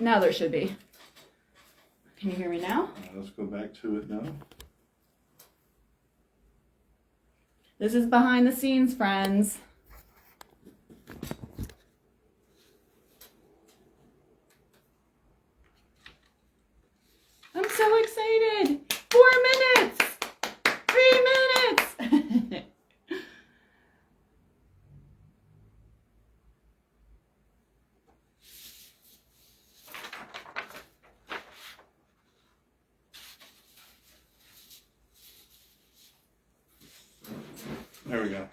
Now there should be. Can you hear me now? Let's go back to it now. This is behind the scenes, friends. I'm so excited. 4 minutes. 3 minutes. There we go.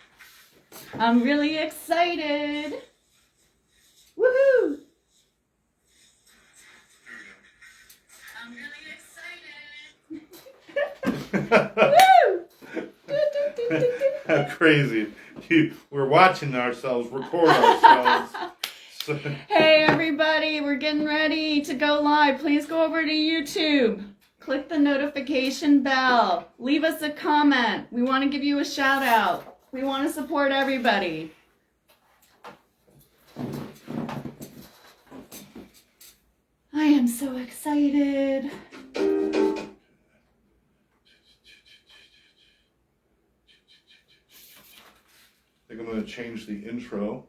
I'm really excited. Woohoo! I'm really excited. Woo! How crazy. We're watching ourselves record ourselves. So. Hey everybody, we're getting ready to go live. Please go over to YouTube. Click the notification bell. Leave us a comment. We want to give you a shout out. We want to support everybody. I am so excited. I think I'm going to change the intro.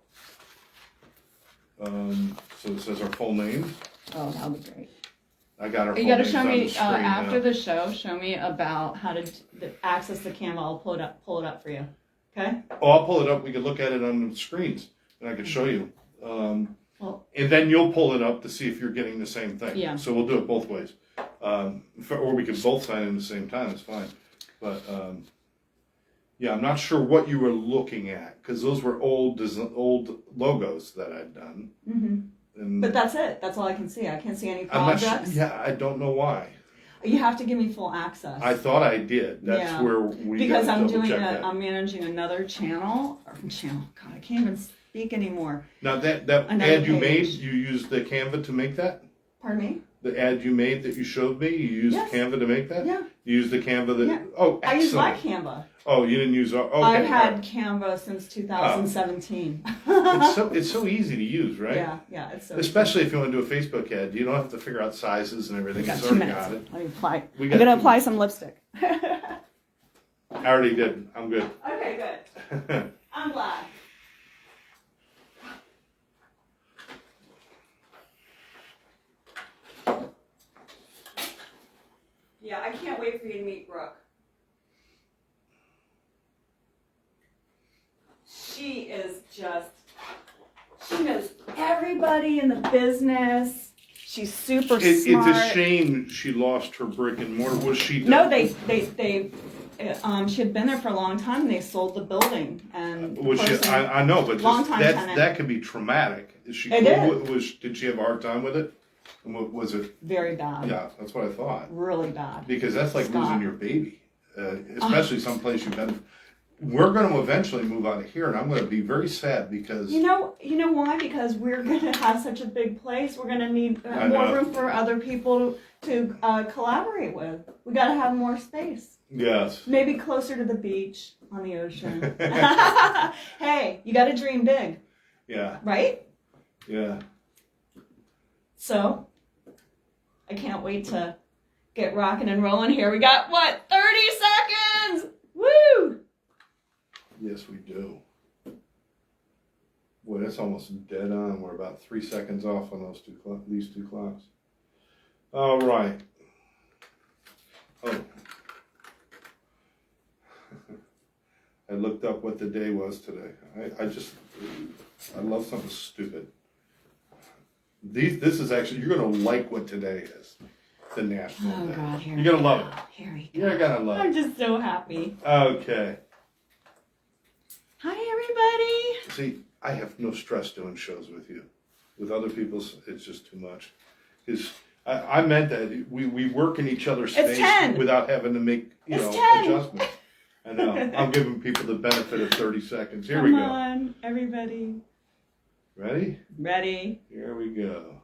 So it says our full names. Oh, that'll be great. I got our full You got to names show on me the screen after now. the show. Show me about how to access the camera. I'll pull it up for you. Okay. Oh, I'll pull it up. We can look at it on the screens, and I can show you. Well, and then you'll pull it up to see if you're getting the same thing. Yeah. So we'll do it both ways. Or we can both sign in at the same time. It's fine. But yeah, I'm not sure what you were looking at because those were old logos that I'd done. mm-hmm. And But that's it. That's all I can see. I can't see any I'm not projects. sure. Yeah, I don't know why. You have to give me full access. I thought I did. That's Yeah. where we because gotta I'm double doing check that. I'm managing another channel. God, I can't even speak anymore. Now that Another ad you made, page. you used the Canva to make that? Pardon me? The ad you made that you showed me, you used Yes. Canva to make that? Yeah. You used the Canva that... Yeah. Oh, I use my excellent. Canva. Oh, you didn't use... Okay. I've had right. Canva since 2017. It's so easy to use, right? Yeah, it's so Especially if you want to do a Facebook ad. You don't have to figure out sizes and everything. Got It's 2 already minutes. got it. Let me apply. We I'm got gonna 2 apply some lipstick. I already did. I'm good. Okay, good. I'm glad. Yeah, I can't wait for you to meet Brooke. She knows everybody in the business. She's super It's smart. a shame she lost her brick and mortar. Was she done? No, she had been there for a long time and they sold the building. And the Was she, person- I know, but Long-time tenant. that could be traumatic. Is she? It did. Did she have a hard time with it? And was it? very bad. Yeah, that's what I thought. Really bad. Because that's like Scott. losing your baby, especially someplace you've been. We're going to eventually move out of here, and I'm going to be very sad because You know why? Because we're going to have such a big place. We're going to need I more know. room for other people to collaborate with. We got to have more space. yes, Maybe closer to the beach, on the ocean. Hey, you got to dream big, yeah, right? yeah. So, I can't wait to get rocking and rolling here. We got, 30 seconds? Woo! Yes, we do. Boy, that's almost dead on. We're about 3 seconds off on these two clocks. All right. Oh. I looked up what the day was today. I love something stupid. This is actually, you're going to like what today is. The National Oh, Day. God, here You're going to love it. Here we go. You're going to love I'm it. just so happy. Okay. Hi, everybody. See, I have no stress doing shows with you. With other people's, it's just too much. I meant that we work in each other's It's space 10. without having to make It's 10. adjustments. I know. I'm giving people the benefit of 30 seconds. Here we Come go. on, everybody. Ready? Ready? Here we go.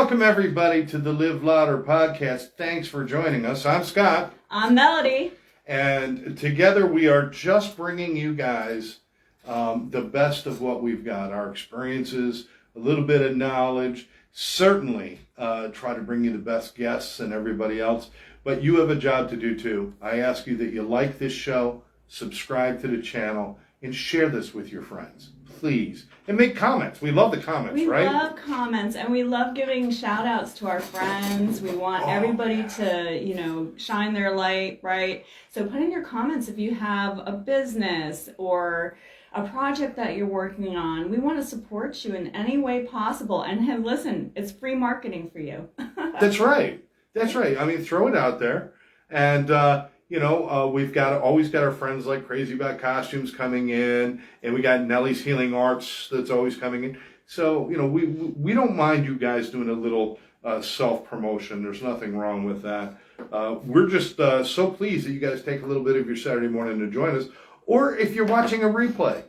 Welcome, everybody, to the Live Louder podcast. Thanks for joining us. I'm Scott. I'm Melody. And together we are just bringing you guys the best of what we've got, our experiences, a little bit of knowledge, certainly try to bring you the best guests and everybody else. But you have a job to do too. I ask you that you like this show, subscribe to the channel, and share this with your friends, please. And make comments. We love the comments, right? We love comments, and we love giving shout outs to our friends. We want everybody to, shine their light, right? So put in your comments if you have a business or a project that you're working on. We want to support you in any way possible. And hey, listen, it's free marketing for you. That's right. That's right. I mean, throw it out there. And, we've always got our friends like Crazy About Costumes coming in, and we got Nellie's Healing Arts that's always coming in. So, we don't mind you guys doing a little self-promotion. There's nothing wrong with that. We're just so pleased that you guys take a little bit of your Saturday morning to join us. Or if you're watching a replay,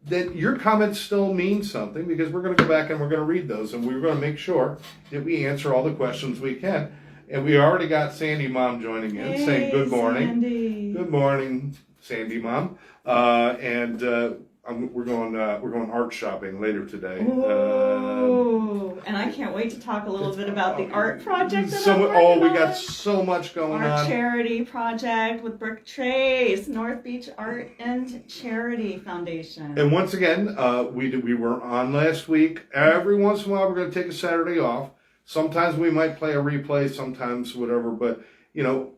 that your comments still mean something, because we're going to go back and we're going to read those, and we're going to make sure that we answer all the questions we can. And we already got Sandy Mom joining in, saying good morning. Sandy. Good morning, Sandy Mom. We're going art shopping later today. Ooh, and I can't wait to talk a little bit about the art project that I'm working on. We got so much going on. Our charity project with Brick Trace, North Beach Art and Charity Foundation. And once again, we were on last week. Every once in a while, we're going to take a Saturday off. Sometimes we might play a replay, sometimes whatever. But,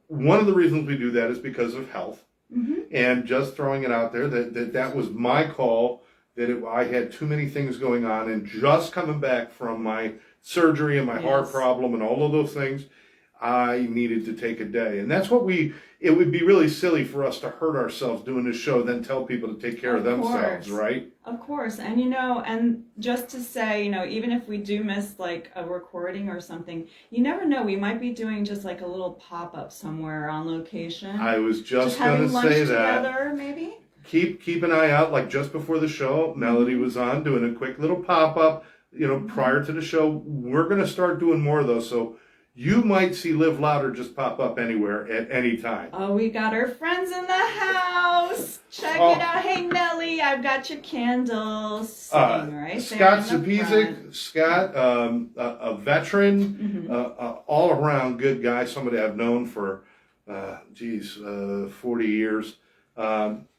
one of the reasons we do that is because of health. Mm-hmm. And just throwing it out there that was my call, I had too many things going on, and just coming back from my surgery and my heart problem and all of those things, I needed to take a day. And that's what it would be really silly for us to hurt ourselves doing this show, then tell people to take care of themselves, right? Of course. And, and just to say, even if we do miss like a recording or something, you never know. We might be doing just like a little pop-up somewhere on location. I was just going to say lunch that. Together, maybe? Keep an eye out. Like just before the show, Melody was on doing a quick little pop-up, prior to the show. We're going to start doing more of those. So you might see Live Louder just pop up anywhere at any time. Oh, we got our friends in the house. Check it out. Hey, Nellie, I've got your candles sitting right Scott there. Scott, a veteran, all-around good guy, somebody I've known for, 40 years.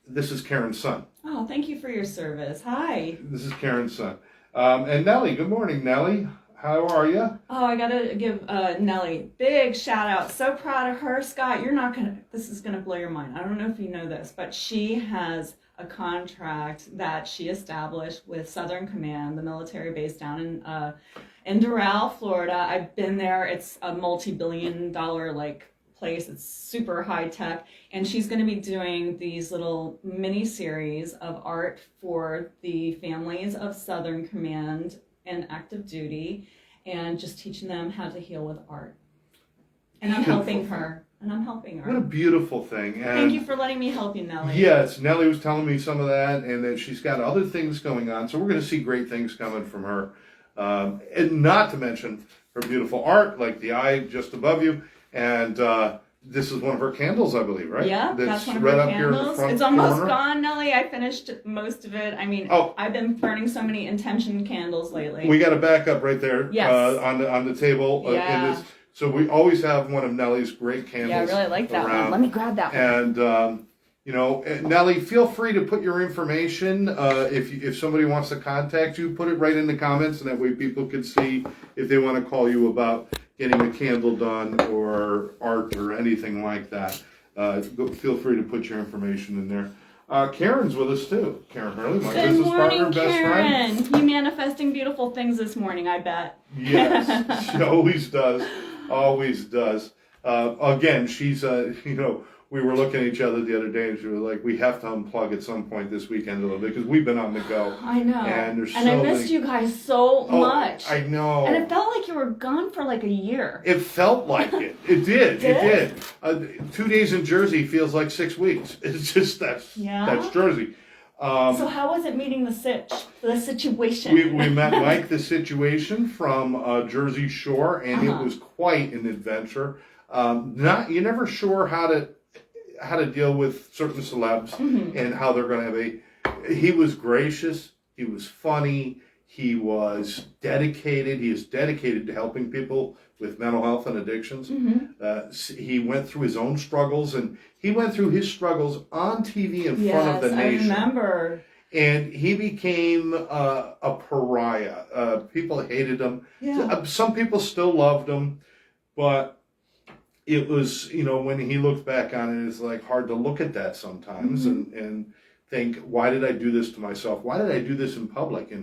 This is Karen's son. Oh, thank you for your service. Hi. This is Karen's son. And Nellie, good morning, Nellie. How are you? Oh, I gotta give Nellie big shout out. So proud of her, Scott. This is gonna blow your mind. I don't know if you know this, but she has a contract that she established with Southern Command, the military base down in Doral, Florida. I've been there. It's a multi-billion-dollar place. It's super high tech, and she's going to be doing these little mini series of art for the families of Southern Command and active duty, and just teaching them how to heal with art. And I'm helping her. What a beautiful thing. And thank you for letting me help you, Nellie. Yes, Nellie was telling me some of that, and that she's got other things going on. So we're going to see great things coming from her. And not to mention her beautiful art, like the eye just above you. And this is one of her candles, I believe, right? Yeah, that's one of her candles. It's almost gone, Nellie. I finished most of it. I mean, I've been burning so many intention candles lately. We got a backup right there on the table. Yeah. So we always have one of Nellie's great candles. Yeah, I really like that one. Let me grab that one. And, Nellie, feel free to put your information. If somebody wants to contact you, put it right in the comments, and that way people can see if they want to call you about getting a candle done or art or anything like that. Feel free to put your information in there. Karen's with us too. Karen Hurley, my business partner, best friend. You manifesting beautiful things this morning, I bet. Yes, she always does. Always does. Again, she's, we were looking at each other the other day, and she was like, we have to unplug at some point this weekend a little bit, because we've been on the go. I know. And I missed you guys so much. I know. And it felt like you were gone for like a year. It felt like it. It did. It did. 2 days in Jersey feels like 6 weeks. It's just that's Jersey. So how was it meeting the situation? We met Mike the Situation from Jersey Shore, and it was quite an adventure. You're never sure how to deal with certain celebs and how they're going to have He was gracious. He was funny. He was dedicated. He is dedicated to helping people with mental health and addictions. He went through his own struggles, and he went through his struggles on TV in front of the nation. I remember. And he became a pariah. People hated him. Yeah. Some people still loved him, but it was, when he looks back on it, it's like hard to look at that sometimes and think, why did I do this to myself? Why did I do this in public?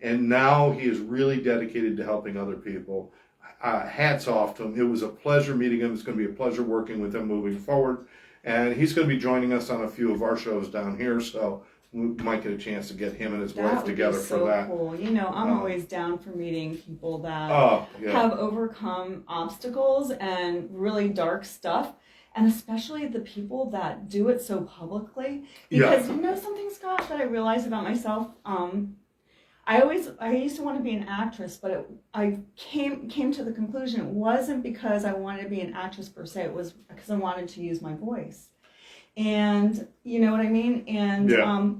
And now he is really dedicated to helping other people. Hats off to him. It was a pleasure meeting him. It's going to be a pleasure working with him moving forward. And he's going to be joining us on a few of our shows down here, so we might get a chance to get him and his wife together for that. Cool. I'm always down for meeting people that have overcome obstacles and really dark stuff. And especially the people that do it so publicly. Because something, Scott, that I realized about myself, I used to want to be an actress, but I came to the conclusion it wasn't because I wanted to be an actress per se. It was because I wanted to use my voice. And you know what I mean? And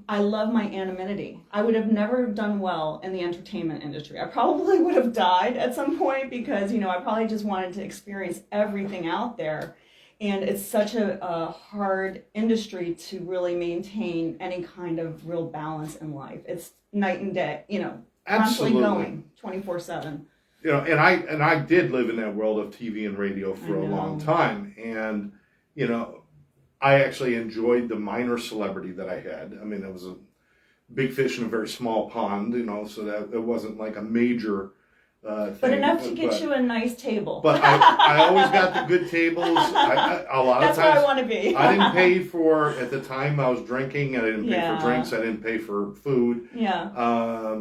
I love my anonymity. I would have never done well in the entertainment industry. I probably would have died at some point because, I probably just wanted to experience everything out there. And it's such a hard industry to really maintain any kind of real balance in life. It's night and day, constantly going 24/7. And I did live in that world of TV and radio for a long time. And, I actually enjoyed the minor celebrity that I had. I mean, it was a big fish in a very small pond, so that it wasn't like a major thing. But enough to get you a nice table. But I always got the good tables. A lot of times. That's where I want to be. I didn't pay for, at the time I was drinking, I didn't pay for drinks, I didn't pay for food. Yeah.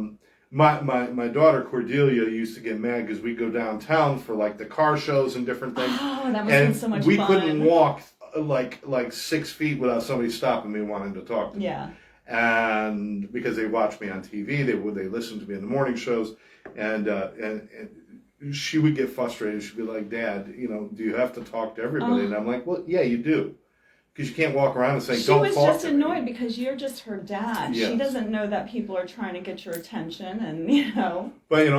My daughter Cordelia used to get mad because we'd go downtown for like the car shows and different things. Oh, that must have been so much fun. We couldn't walk like 6 feet without somebody stopping me wanting to talk to me. Yeah. And because they watched me on TV, they listened to me in the morning shows, and she would get frustrated. She'd be like, "Dad, do you have to talk to everybody?" And I'm like, "Well, yeah, you do, because you can't walk around and say don't talk to me." She was just annoyed because you're just her dad. Yes. She doesn't know that people are trying to get your attention, and But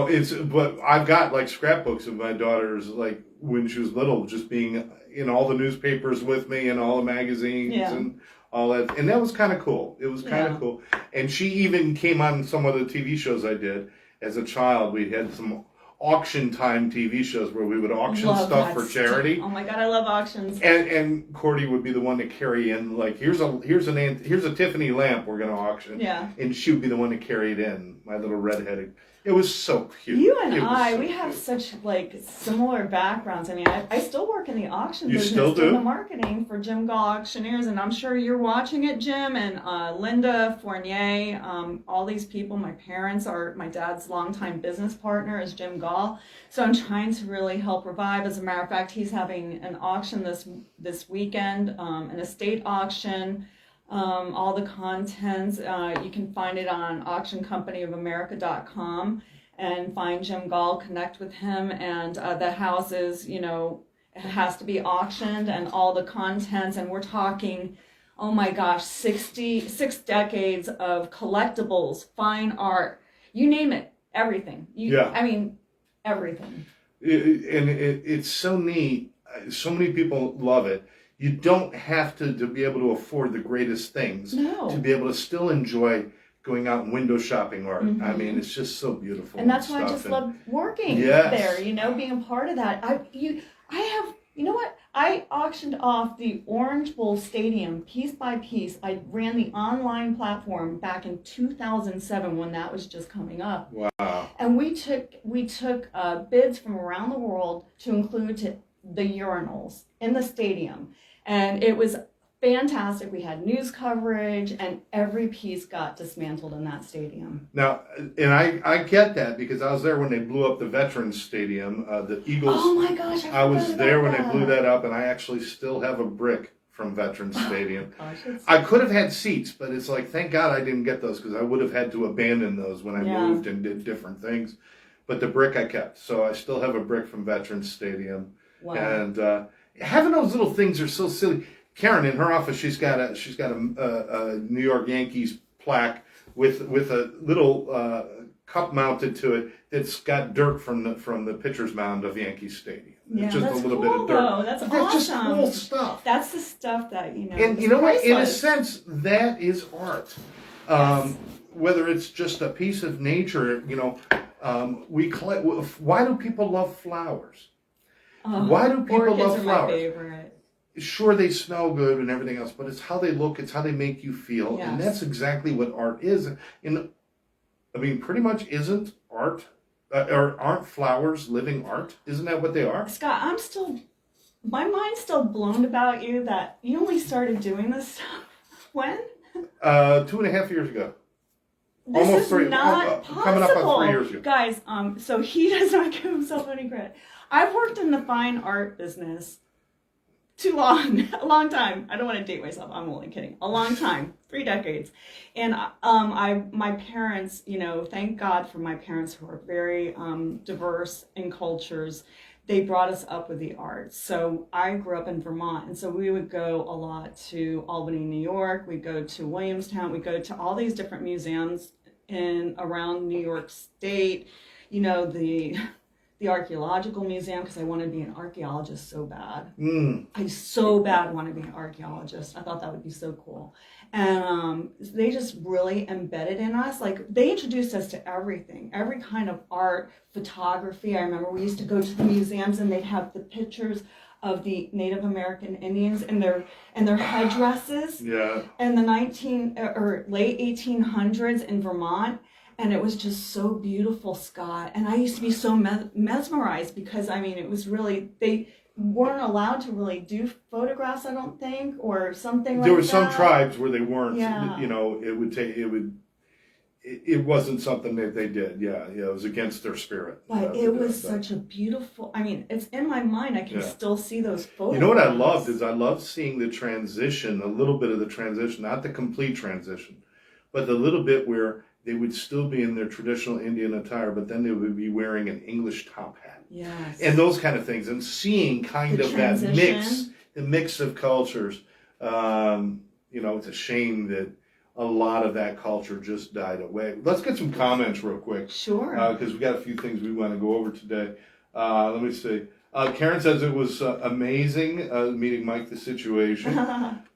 but I've got like scrapbooks of my daughter's like when she was little, just being in all the newspapers with me and all the magazines and all that, and that was kind of cool. It was kind of cool. And she even came on some of the TV shows I did as a child. We had some auction time TV shows where we would auction stuff for charity. Oh my God, I love auctions. And Cordy would be the one to carry in, like, here's a Tiffany lamp we're gonna auction. Yeah. And she would be the one to carry it in. My little redheaded. It was so cute. You and we have such like similar backgrounds. I mean, I still work in the auction business, still do? In the marketing for Jim Gall Auctioneers, and I'm sure you're watching it, Jim, and Linda Fournier, all these people. My dad's longtime business partner is Jim Gall, so I'm trying to really help revive. As a matter of fact, he's having an auction this weekend, an estate auction. All the contents, you can find it on auctioncompanyofamerica.com and find Jim Gall, connect with him, and the house is, it has to be auctioned and all the contents, and we're talking, oh my gosh, 6 decades of collectibles, fine art, you name it, everything. I mean, everything. It's so neat. So many people love it. You don't have to be able to afford the greatest things to be able to still enjoy going out and window shopping art. I mean, it's just so beautiful. And that's why I just love working there, being a part of that. I auctioned off the Orange Bowl Stadium piece by piece. I ran the online platform back in 2007 when that was just coming up. Wow. And we took bids from around the world to include the urinals in the stadium. And it was fantastic. We had news coverage, and every piece got dismantled in that stadium. Now, and I get that because I was there when they blew up the Veterans Stadium, the Eagles. Oh my gosh! I was there when they blew that up, and I actually still have a brick from Veterans Stadium. Gosh, I could have had seats, but it's like, thank God I didn't get those because I would have had to abandon those when I moved and did different things. But the brick I kept. So I still have a brick from Veterans Stadium. Wow. And having those little things are so silly. Karen, in her office, she's got a New York Yankees plaque with a little cup mounted to it that's got dirt from the pitcher's mound of Yankee Stadium. Yeah, It's just that's a little cool, bit of dirt. though. That's awesome. Just cool stuff. That's the stuff that, And you know what? In a sense, that is art. Whether it's just a piece of nature, why do people love flowers? Why do people love flowers? My favorite. Sure, they smell good and everything else, but it's how they look, it's how they make you feel, and that's exactly what art is. And I mean, pretty much isn't art, or aren't flowers living art? Isn't that what they are? Scott, my mind's still blown about you that you only started doing this stuff when? 2.5 years ago. This Almost is 3, not possible. coming up on 3 years ago. Guys, so he does not give himself any credit. I've worked in the fine art business too long, a long time. I don't want to date myself. I'm only kidding. A long time, 3 decades. And my parents, thank God for my parents who are very diverse in cultures. They brought us up with the arts. So I grew up in Vermont, and so we would go a lot to Albany, New York. We'd go to Williamstown. We'd go to all these different museums around New York State. The archaeological museum, because I wanted to be an archaeologist so bad. I so bad want to be an archaeologist. I thought that would be so cool. And they just really embedded in us. Like, they introduced us to everything, every kind of art, photography. I remember we used to go to the museums and they'd have the pictures of the Native American Indians and their headdresses in the late 1800s in Vermont. And it was just so beautiful, Scott. And I used to be so mesmerized because, it was really, they weren't allowed to really do photographs, I don't think, or something like that. There were some tribes where they weren't, Yeah. It wasn't something that they did. It was against their spirit. But it was such a beautiful, it's in my mind. I can still see those photographs. You know what I loved is I loved seeing the transition, a little bit of the transition, not the complete transition, but the little bit where they would still be in their traditional Indian attire, but then they would be wearing an English top hat. Yes. And those kind of things, and seeing kind of that the mix of cultures. It's a shame that a lot of that culture just died away. Let's get some comments real quick. Sure. Because we got a few things we want to go over today. Let me see. Karen says it was amazing meeting Mike the Situation.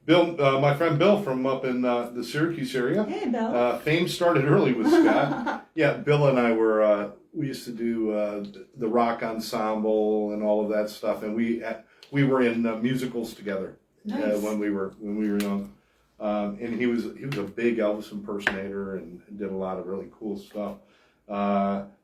Bill, my friend Bill from up in the Syracuse area. Hey, Bill. Fame started early with Scott. Bill and I were, we used to do the rock ensemble and all of that stuff, and we were in musicals together. Nice. When we were young. And he was a big Elvis impersonator and did a lot of really cool stuff.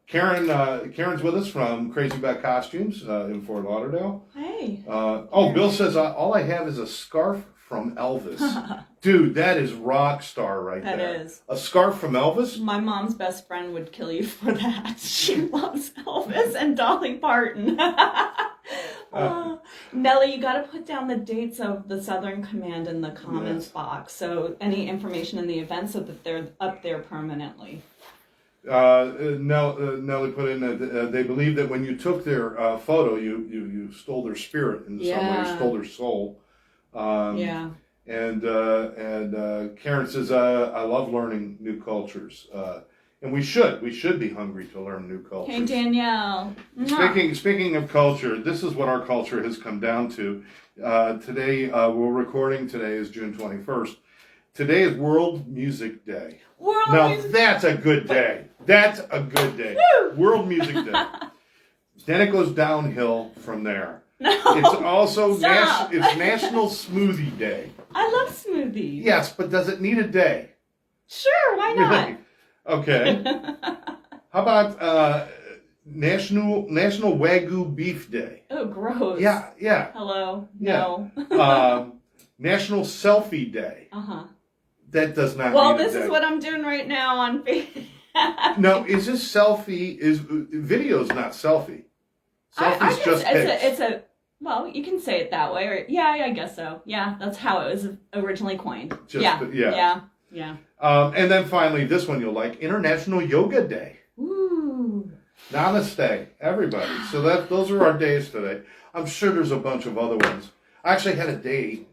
Karen's with us from Crazy About Costumes in Fort Lauderdale. Hey. Bill says, all I have is a scarf from Elvis. Dude, that is rock star there. That is. A scarf from Elvis? My mom's best friend would kill you for that. She loves Elvis and Dolly Parton. Nellie, you got to put down the dates of the Southern Command in the comments box. So any information in the event so that they're up there permanently. Nellie put in that they believe that when you took their photo, you stole their spirit in some way, you stole their soul. And Karen says, I love learning new cultures. And we should be hungry to learn new cultures. Hey, Danielle. Speaking of culture, this is what our culture has come down to. Today, we're recording, today is June 21st. Today is World Music Day. That's a good day. That's a good day. Woo! World Music Day. Then it goes downhill from there. No, it's also it's National Smoothie Day. I love smoothies. Yes, but does it need a day? Sure, why not? Really? Okay. How about National Wagyu Beef Day? Oh, gross. Yeah. Hello? Yeah. No. National Selfie Day. Uh-huh. That does not Well, need a this day. is what I'm doing right now on Facebook. No, is this selfie? Video's not selfie. Selfie's just pics. Well, you can say it that way, or yeah, I guess so. Yeah, that's how it was originally coined. Yeah. And then finally, this one you'll like: International Yoga Day. Ooh. Namaste, everybody. So those are our days today. I'm sure there's a bunch of other ones. I actually had a day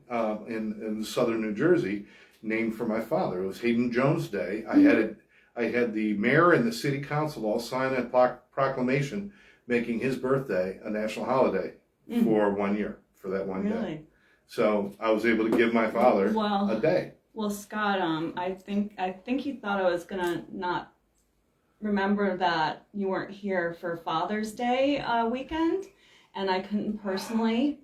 in southern New Jersey named for my father. It was Hayden Jones Day. I had the mayor and the city council all sign a proclamation making his birthday a national holiday for 1 year, for that one day. So I was able to give my father a day. Well, Scott, I think he thought I was gonna not remember that you weren't here for Father's Day weekend, and I couldn't personally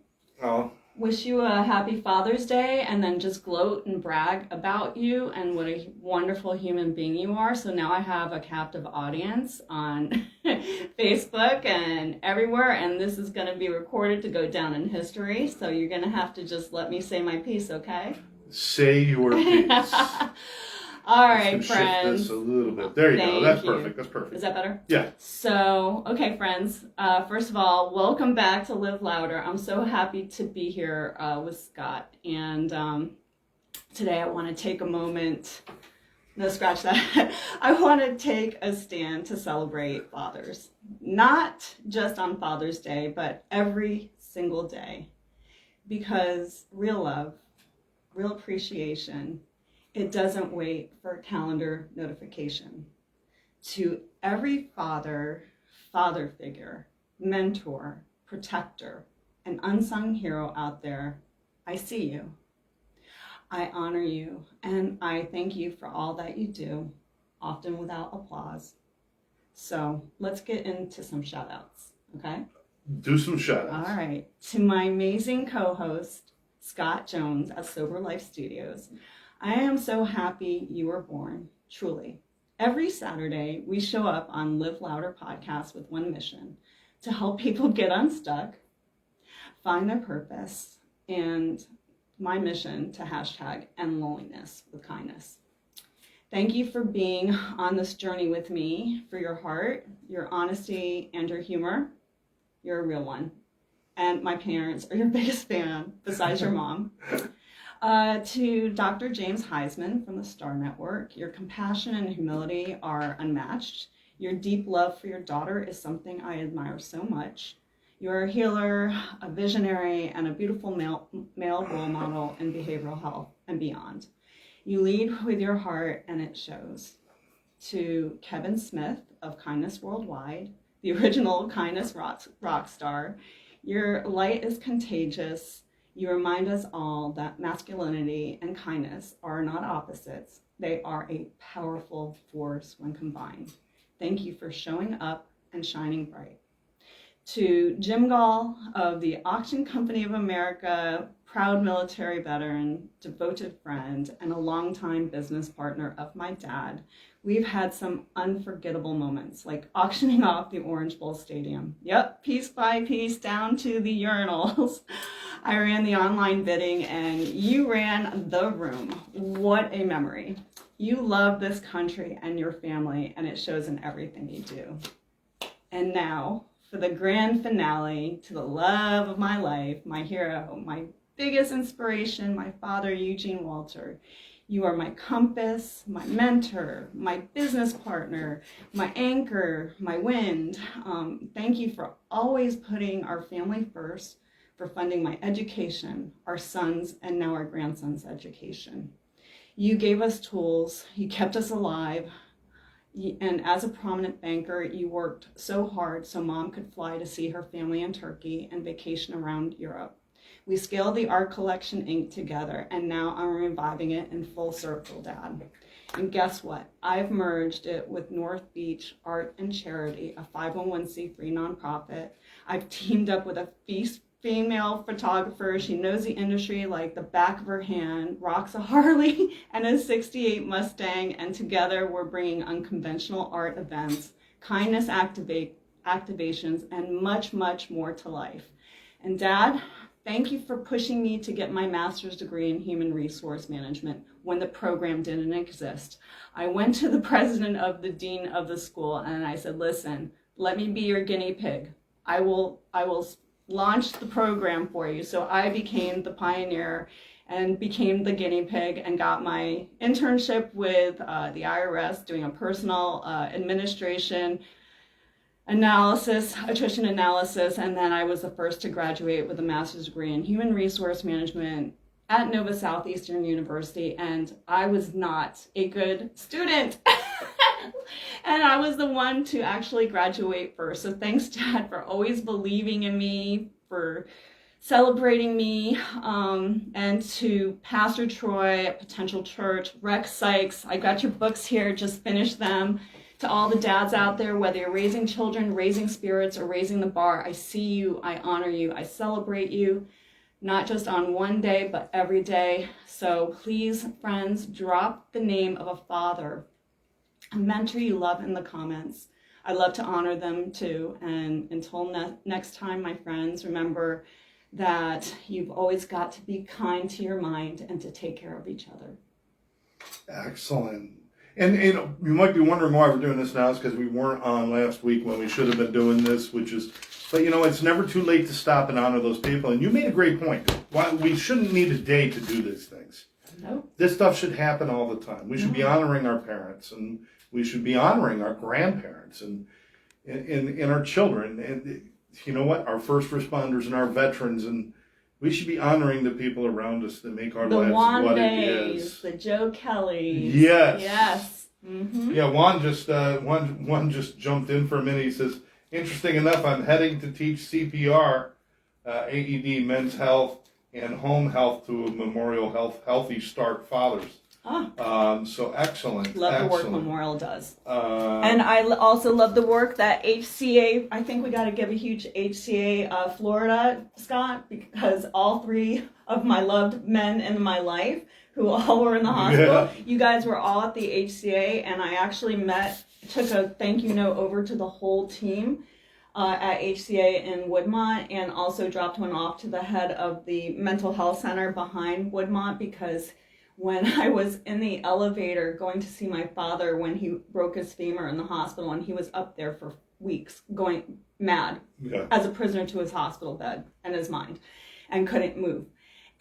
wish you a happy Father's Day and then just gloat and brag about you and what a wonderful human being you are. So now I have a captive audience on Facebook and everywhere, and this is going to be recorded to go down in history. So you're going to have to just let me say my piece, okay? Say your piece. All right, friends. Shift this a little bit. There you go. That's perfect. That's perfect. Is that better? Yeah. So, okay, friends. First of all, welcome back to Live Louder. I'm so happy to be here with Scott. And today I want to take a moment. No, scratch that. I want to take a stand to celebrate fathers. Not just on Father's Day, but every single day. Because real love, real appreciation, it doesn't wait for a calendar notification. To every father figure, mentor, protector, and unsung hero out there, I see you. I honor you, and I thank you for all that you do, often without applause. So let's get into some shout outs, okay? Do some shout outs. All right. To my amazing co-host, Scott Jones at Sober Life Studios. I am so happy you were born, truly. Every Saturday, we show up on Live Louder podcast with one mission: to help people get unstuck, find their purpose, and my mission to hashtag end loneliness with kindness. Thank you for being on this journey with me, for your heart, your honesty, and your humor. You're a real one. And my parents are your biggest fan, besides your mom. To Dr. James Heisman from the Star Network, your compassion and humility are unmatched. Your deep love for your daughter is something I admire so much. You're a healer, a visionary, and a beautiful male role model in behavioral health and beyond. You lead with your heart, and it shows. To Kevin Smith of Kindness Worldwide, the original kindness rock star, your light is contagious. You remind us all that masculinity and kindness are not opposites. They are a powerful force when combined. Thank you for showing up and shining bright. To Jim Gall of the Auction Company of America, proud military veteran, devoted friend, and a longtime business partner of my dad, we've had some unforgettable moments, like auctioning off the Orange Bowl Stadium. Yep, piece by piece down to the urinals. I ran the online bidding and you ran the room. What a memory. You love this country and your family, and it shows in everything you do. And now, for the grand finale, to the love of my life, my hero, my biggest inspiration, my father, Eugene Wolter. You are my compass, my mentor, my business partner, my anchor, my wind. Thank you for always putting our family first, for funding my education, our sons, and now our grandsons' education. You gave us tools, you kept us alive, and as a prominent banker, you worked so hard so Mom could fly to see her family in Turkey and vacation around Europe. We scaled the Art Collection Inc. together, and now I'm reviving it in full circle, Dad. And guess what? I've merged it with North Beach Art and Charity, a 501c3 nonprofit. I've teamed up with a female photographer. She knows the industry like the back of her hand, rocks a Harley and a 68 Mustang, and together we're bringing unconventional art events, kindness activations, and much, much more to life. And Dad, thank you for pushing me to get my master's degree in human resource management when the program didn't exist. I went to the president of the dean of the school and I said, listen, let me be your guinea pig. I will launched the program for you. So I became the pioneer and became the guinea pig and got my internship with the IRS doing a personal administration analysis, attrition analysis, and then I was the first to graduate with a master's degree in human resource management at Nova Southeastern University, and I was not a good student. And I was the one to actually graduate first. So thanks, Dad, for always believing in me, for celebrating me, and to Pastor Troy at Potential Church, Rex Sykes. I got your books here, just finished them. To all the dads out there, whether you're raising children, raising spirits, or raising the bar, I see you, I honor you, I celebrate you, not just on one day, but every day. So please, friends, drop the name of a father, a mentor you love in the comments. I love to honor them too. And until next time, my friends, remember that you've always got to be kind to your mind and to take care of each other. Excellent. And you might be wondering why we're doing this now. It's because we weren't on last week when we should have been doing this, but it's never too late to stop and honor those people. And you made a great point. Why we shouldn't need a day to do these things. Nope. This stuff should happen all the time. We should be honoring our parents, and we should be honoring our grandparents and our children. And you know what? Our first responders and our veterans, and we should be honoring the people around us that make our lives what it is. The Joe Kellys. Yes. Yes. Mm-hmm. Yeah, Juan just jumped in for a minute. He says, interesting enough, I'm heading to teach CPR, AED, men's health, and home health to a Memorial Healthy Start Fathers. So excellent. Love the work Memorial does. And I also love the work that HCA, I think we got to give a huge HCA Florida, Scott, because all three of my loved men in my life who all were in the hospital, you guys were all at the HCA, and I actually took a thank you note over to the whole team at HCA in Woodmont, and also dropped one off to the head of the mental health center behind Woodmont, because when I was in the elevator going to see my father when he broke his femur in the hospital, and he was up there for weeks going mad as a prisoner to his hospital bed and his mind, and couldn't move.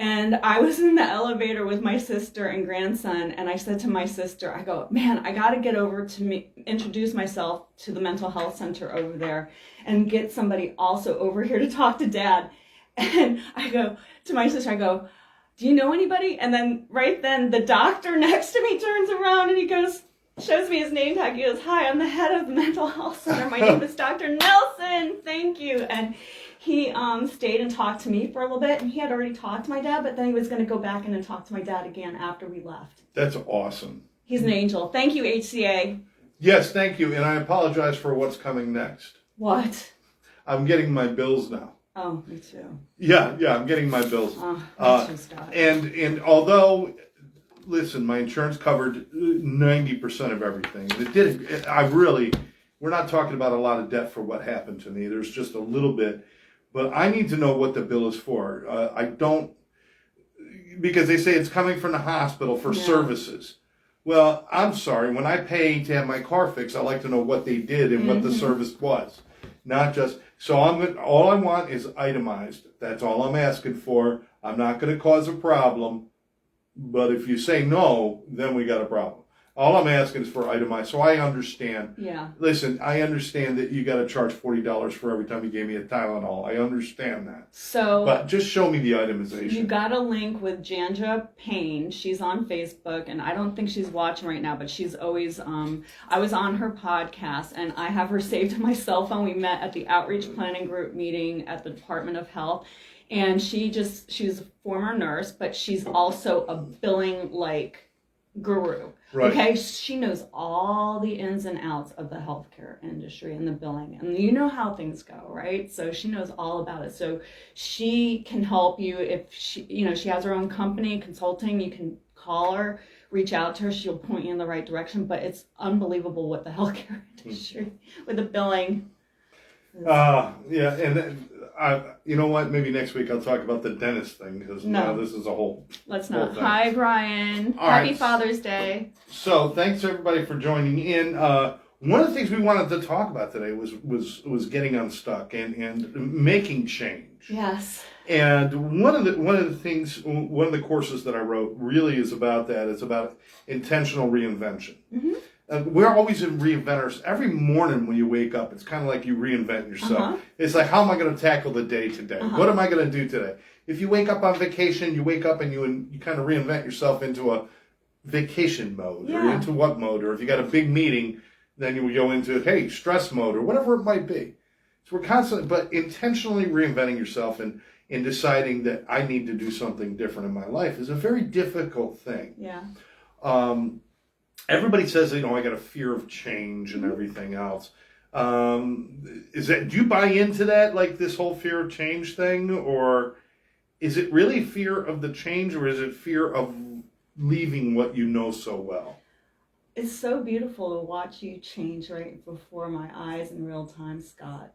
And I was in the elevator with my sister and grandson, and I said to my sister, I go, man, I got to get over to introduce myself to the mental health center over there and get somebody also over here to talk to Dad. And I go to my sister, I go, do you know anybody? And then right then the doctor next to me turns around and he goes, shows me his name tag. He goes, hi, I'm the head of the mental health center. My name is Dr. Nelson. Thank you. And he stayed and talked to me for a little bit, and he had already talked to my dad, but then he was going to go back in and talk to my dad again after we left. That's awesome. He's an angel. Thank you, HCA. Yes, thank you. And I apologize for what's coming next. What? I'm getting my bills now. Oh, me too. Yeah, I'm getting my bills. Me too, Scott. And although, listen, my insurance covered 90% of everything. It did. We're not talking about a lot of debt for what happened to me. There's just a little bit. But I need to know what the bill is for. I don't, because they say it's coming from the hospital for services. Well, I'm sorry. When I pay to have my car fixed, I like to know what they did and what the service was. Not just, all I want is itemized. That's all I'm asking for. I'm not going to cause a problem. But if you say no, then we got a problem. All I'm asking is for itemized. So I understand. Yeah. Listen, I understand that you got to charge $40 for every time you gave me a Tylenol. I understand that. But just show me the itemization. You got a link with Jandra Payne. She's on Facebook, and I don't think she's watching right now, but she's always, I was on her podcast, and I have her saved to my cell phone. We met at the outreach planning group meeting at the Department of Health. And she's a former nurse, but she's also a billing, guru. Right. Okay, she knows all the ins and outs of the healthcare industry and the billing, and you know how things go, right? So she knows all about it. So she can help you if she has her own company consulting. You can call her, reach out to her. She'll point you in the right direction. But it's unbelievable what the healthcare industry with the billing. You know what? Maybe next week I'll talk about the dentist thing, because now this is a whole. Let's not. Hi, Brian. All Happy right. Father's Day. So thanks everybody for joining in. One of the things we wanted to talk about today was getting unstuck and making change. change. Yes. And one of the courses that I wrote really is about that. It's about intentional reinvention. Mm-hmm. We're always in reinventors. Every morning when you wake up, it's kind of like you reinvent yourself. Uh-huh. It's like, how am I going to tackle the day today? Uh-huh. What am I going to do today? If you wake up on vacation, you wake up and you kind of reinvent yourself into a vacation mode, or into what mode, or if you got a big meeting, then you would go into, hey, stress mode, or whatever it might be. So we're constantly, but intentionally reinventing yourself and deciding that I need to do something different in my life is a very difficult thing. Yeah. Everybody says, I got a fear of change and everything else. Do you buy into that, like this whole fear of change thing, or is it really fear of the change, or is it fear of leaving what you know so well? It's so beautiful to watch you change right before my eyes in real time, Scott.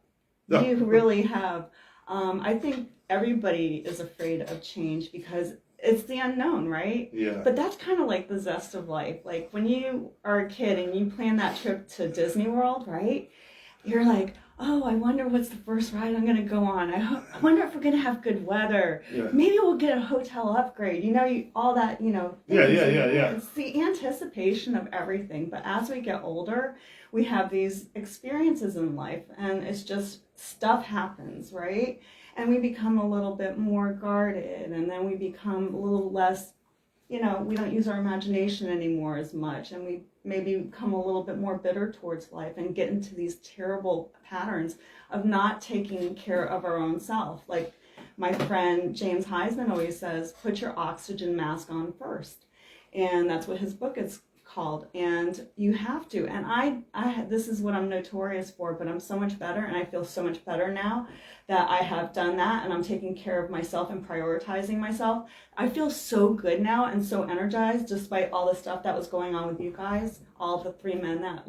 You really have. I think everybody is afraid of change because it's the unknown, right? Yeah. But that's kind of like the zest of life. Like when you are a kid and you plan that trip to Disney World, right? You're like, oh, I wonder what's the first ride I'm going to go on. I wonder if we're going to have good weather. Yeah. Maybe we'll get a hotel upgrade. All that, Yeah. It's the anticipation of everything. But as we get older, we have these experiences in life, and it's just stuff happens, right? And we become a little bit more guarded, and then we become a little less, we don't use our imagination anymore as much, and we maybe become a little bit more bitter towards life and get into these terrible patterns of not taking care of our own self. Like my friend James Heisman always says, put your oxygen mask on first. And that's what his book is called. And you have to. And I this is what I'm notorious for, but I'm so much better, and I feel so much better now that I have done that, and I'm taking care of myself and prioritizing myself. I feel so good now and so energized despite all the stuff that was going on with you guys, all the three men that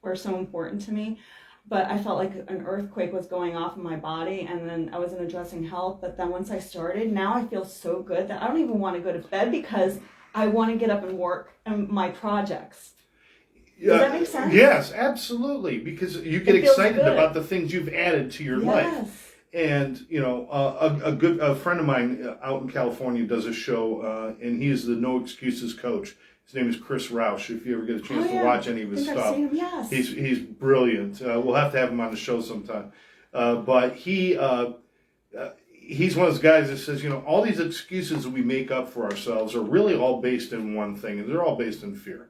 were so important to me. But I felt like an earthquake was going off in my body, and then I wasn't addressing health. But then once I started, now I feel so good that I don't even want to go to bed because I want to get up and work on my projects. Does that make sense? Yes, absolutely. Because you get excited about the things you've added to your life. And, a friend of mine out in California does a show, and he is the No Excuses coach. His name is Chris Roush. If you ever get a chance to watch any of his stuff, I've seen him, yes. He's brilliant. We'll have to have him on the show sometime. But he's one of those guys that says, all these excuses that we make up for ourselves are really all based in one thing, and they're all based in fear.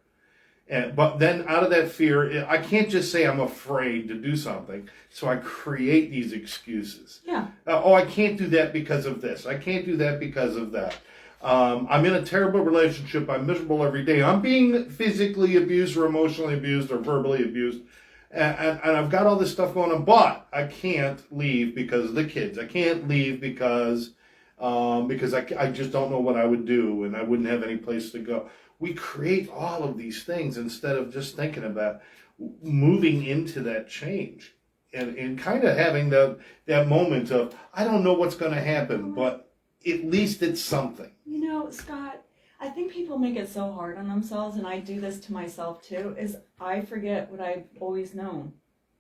But then out of that fear, I can't just say I'm afraid to do something, so I create these excuses. Yeah. I can't do that because of this. I can't do that because of that. I'm in a terrible relationship. I'm miserable every day. I'm being physically abused or emotionally abused or verbally abused. And I've got all this stuff going on, but I can't leave because of the kids. I can't leave because I just don't know what I would do, and I wouldn't have any place to go. We create all of these things instead of just thinking about moving into that change and kind of having that moment of, I don't know what's going to happen, but at least it's something. Scott, I think people make it so hard on themselves, and I do this to myself too, is I forget what I've always known.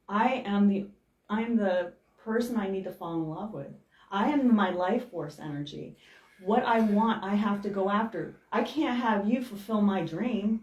I'm the person I need to fall in love with. I am my life force energy. What I want, I have to go after. I can't have you fulfill my dream.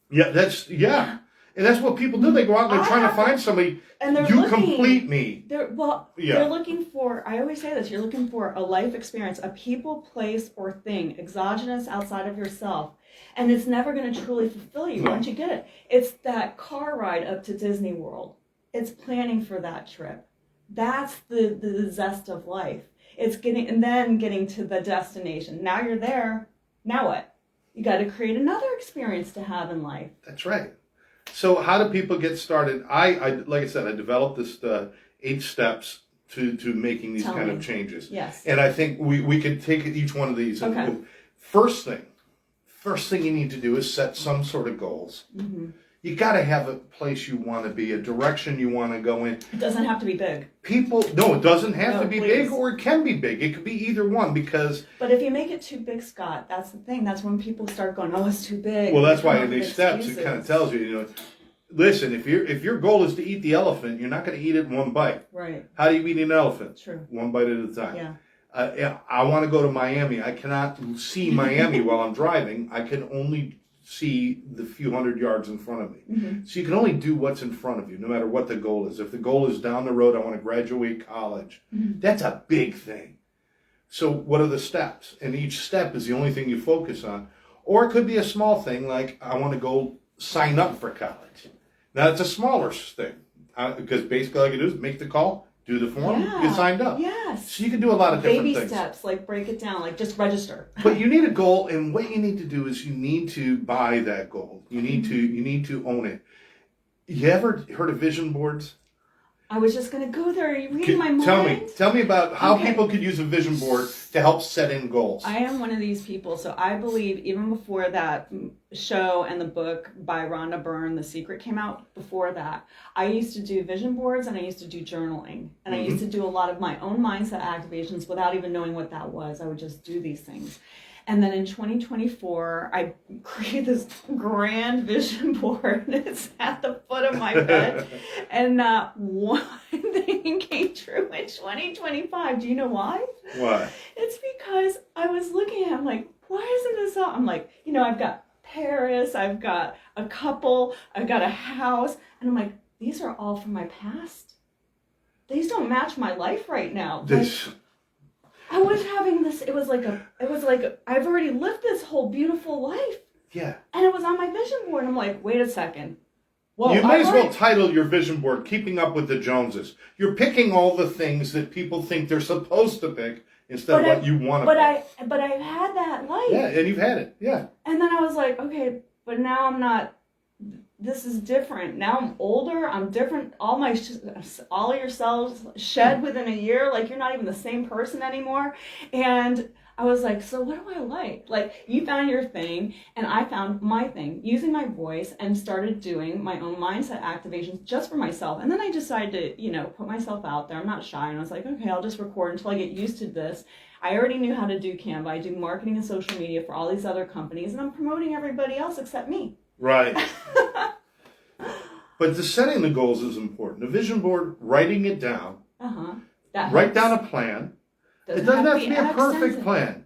Yeah. And that's what people do. They go out and they're trying to find somebody. And complete me. They're looking for, I always say this, you're looking for a life experience, a people, place, or thing, exogenous outside of yourself. And it's never going to truly fulfill you once you get it. It's that car ride up to Disney World. It's planning for that trip. That's the zest of life. It's getting to the destination. Now you're there. Now what? You got to create another experience to have in life. That's right. So how do people get started? I like I said, I developed this 8 steps to making these kind of changes. Yes. And I think we could take each one of these. Okay. First thing you need to do is set some sort of goals. Mm-hmm. You got to have a place you want to be, a direction you want to go in. It doesn't have to be big. No, it doesn't have to be please. big, or it can be big. It could be either one, because... But if you make it too big, Scott, that's the thing. That's when people start going, oh, it's too big. Well, that's why in these steps, it kind of tells you, listen, if your goal is to eat the elephant, you're not going to eat it in one bite. Right. How do you eat an elephant? True. One bite at a time. Yeah. I want to go to Miami. I cannot see Miami while I'm driving. I can only see the few hundred yards in front of me. Mm-hmm. So you can only do what's in front of you, no matter what the goal is. If the goal is down the road, I want to graduate college. Mm-hmm. That's a big thing. So what are the steps? And each step is the only thing you focus on. Or it could be a small thing like I want to go sign up for college. Now it's a smaller thing because basically all you do is make the call, do the form, get signed up. Yes. So you can do a lot of different Baby things. steps, like break it down, like just register. But you need a goal, and what you need to do is you need to buy that goal. You need to own it. You ever heard of vision boards? I was just going to go there. Are you reading my mind? Tell me about how people could use a vision board to help set in goals. I am one of these people, so I believe even before that show and the book by Rhonda Byrne, The Secret, came out, before that, I used to do vision boards and I used to do journaling. And I used to do a lot of my own mindset activations without even knowing what that was. I would just do these things. And then in 2024, I created this grand vision board. It's at the foot of my bed. And one thing came true in 2025. Do you know why? Why? It's because I was looking at it, I'm like, why isn't this all? I'm like, I've got Paris, I've got a couple, I've got a house. And I'm like, these are all from my past. These don't match my life right now. I was having this, it was like I've already lived this whole beautiful life. Yeah. And it was on my vision board. I'm like, wait a second. Whoa, you might as well title your vision board Keeping Up with the Joneses. You're picking all the things that people think they're supposed to pick instead of what you want to pick. But I've had that life. Yeah, and you've had it. Yeah. And then I was like, okay, but now I'm not, this is different. Now I'm older, I'm different. All your cells shed within a year. Like, you're not even the same person anymore. And I was like, so what do I like? Like, you found your thing, and I found my thing, using my voice, and started doing my own mindset activations just for myself. And then I decided to, put myself out there. I'm not shy. And I was like, okay, I'll just record until I get used to this. I already knew how to do Canva. I do marketing and social media for all these other companies, and I'm promoting everybody else except me. Right. But the setting the goals is important. A vision board, writing it down. Write down a plan. It doesn't have to be a perfect plan.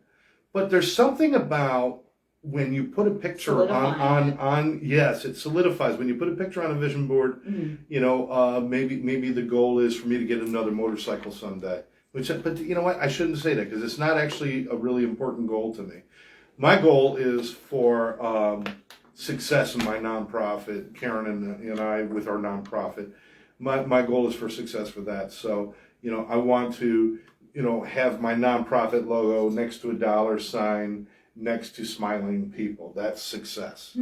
But there's something about when you put a picture on yes, it solidifies. When you put a picture on a vision board, maybe the goal is for me to get another motorcycle someday. But you know what? I shouldn't say that because it's not actually a really important goal to me. My goal is for success in my nonprofit. Karen and I with our nonprofit. My goal is for success for that. So, I want to, have my nonprofit logo next to a $sign, next to smiling people. That's success,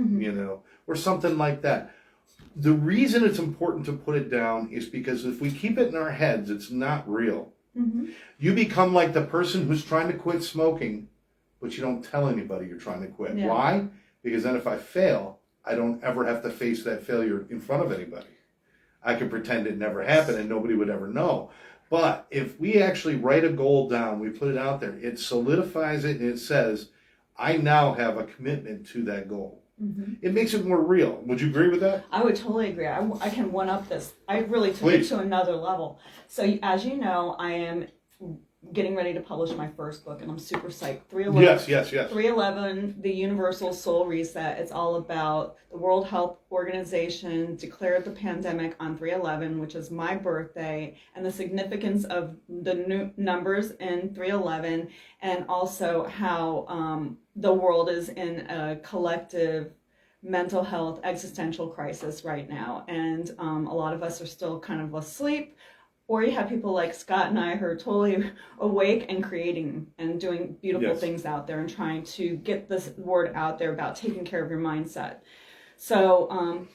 or something like that. The reason it's important to put it down is because if we keep it in our heads, it's not real. You become like the person who's trying to quit smoking, but you don't tell anybody you're trying to quit. Yeah. Why? Because then if I fail, I don't ever have to face that failure in front of anybody. I could pretend it never happened and nobody would ever know. But if we actually write a goal down, we put it out there, it solidifies it and it says, I now have a commitment to that goal. It makes it more real. Would you agree with that? I would totally agree. I can one-up this. I really took it to another level. So as you know, I am getting ready to publish my first book, and I'm super psyched. 311. Yes. 311, the Universal Soul Reset. It's all about the World Health Organization declared the pandemic on 311, which is my birthday, and the significance of the new numbers in 311, and also how the world is in a collective mental health existential crisis right now, and a lot of us are still kind of asleep. Or you have people like Scott and I who are totally awake and creating and doing beautiful things out there and trying to get this word out there about taking care of your mindset. So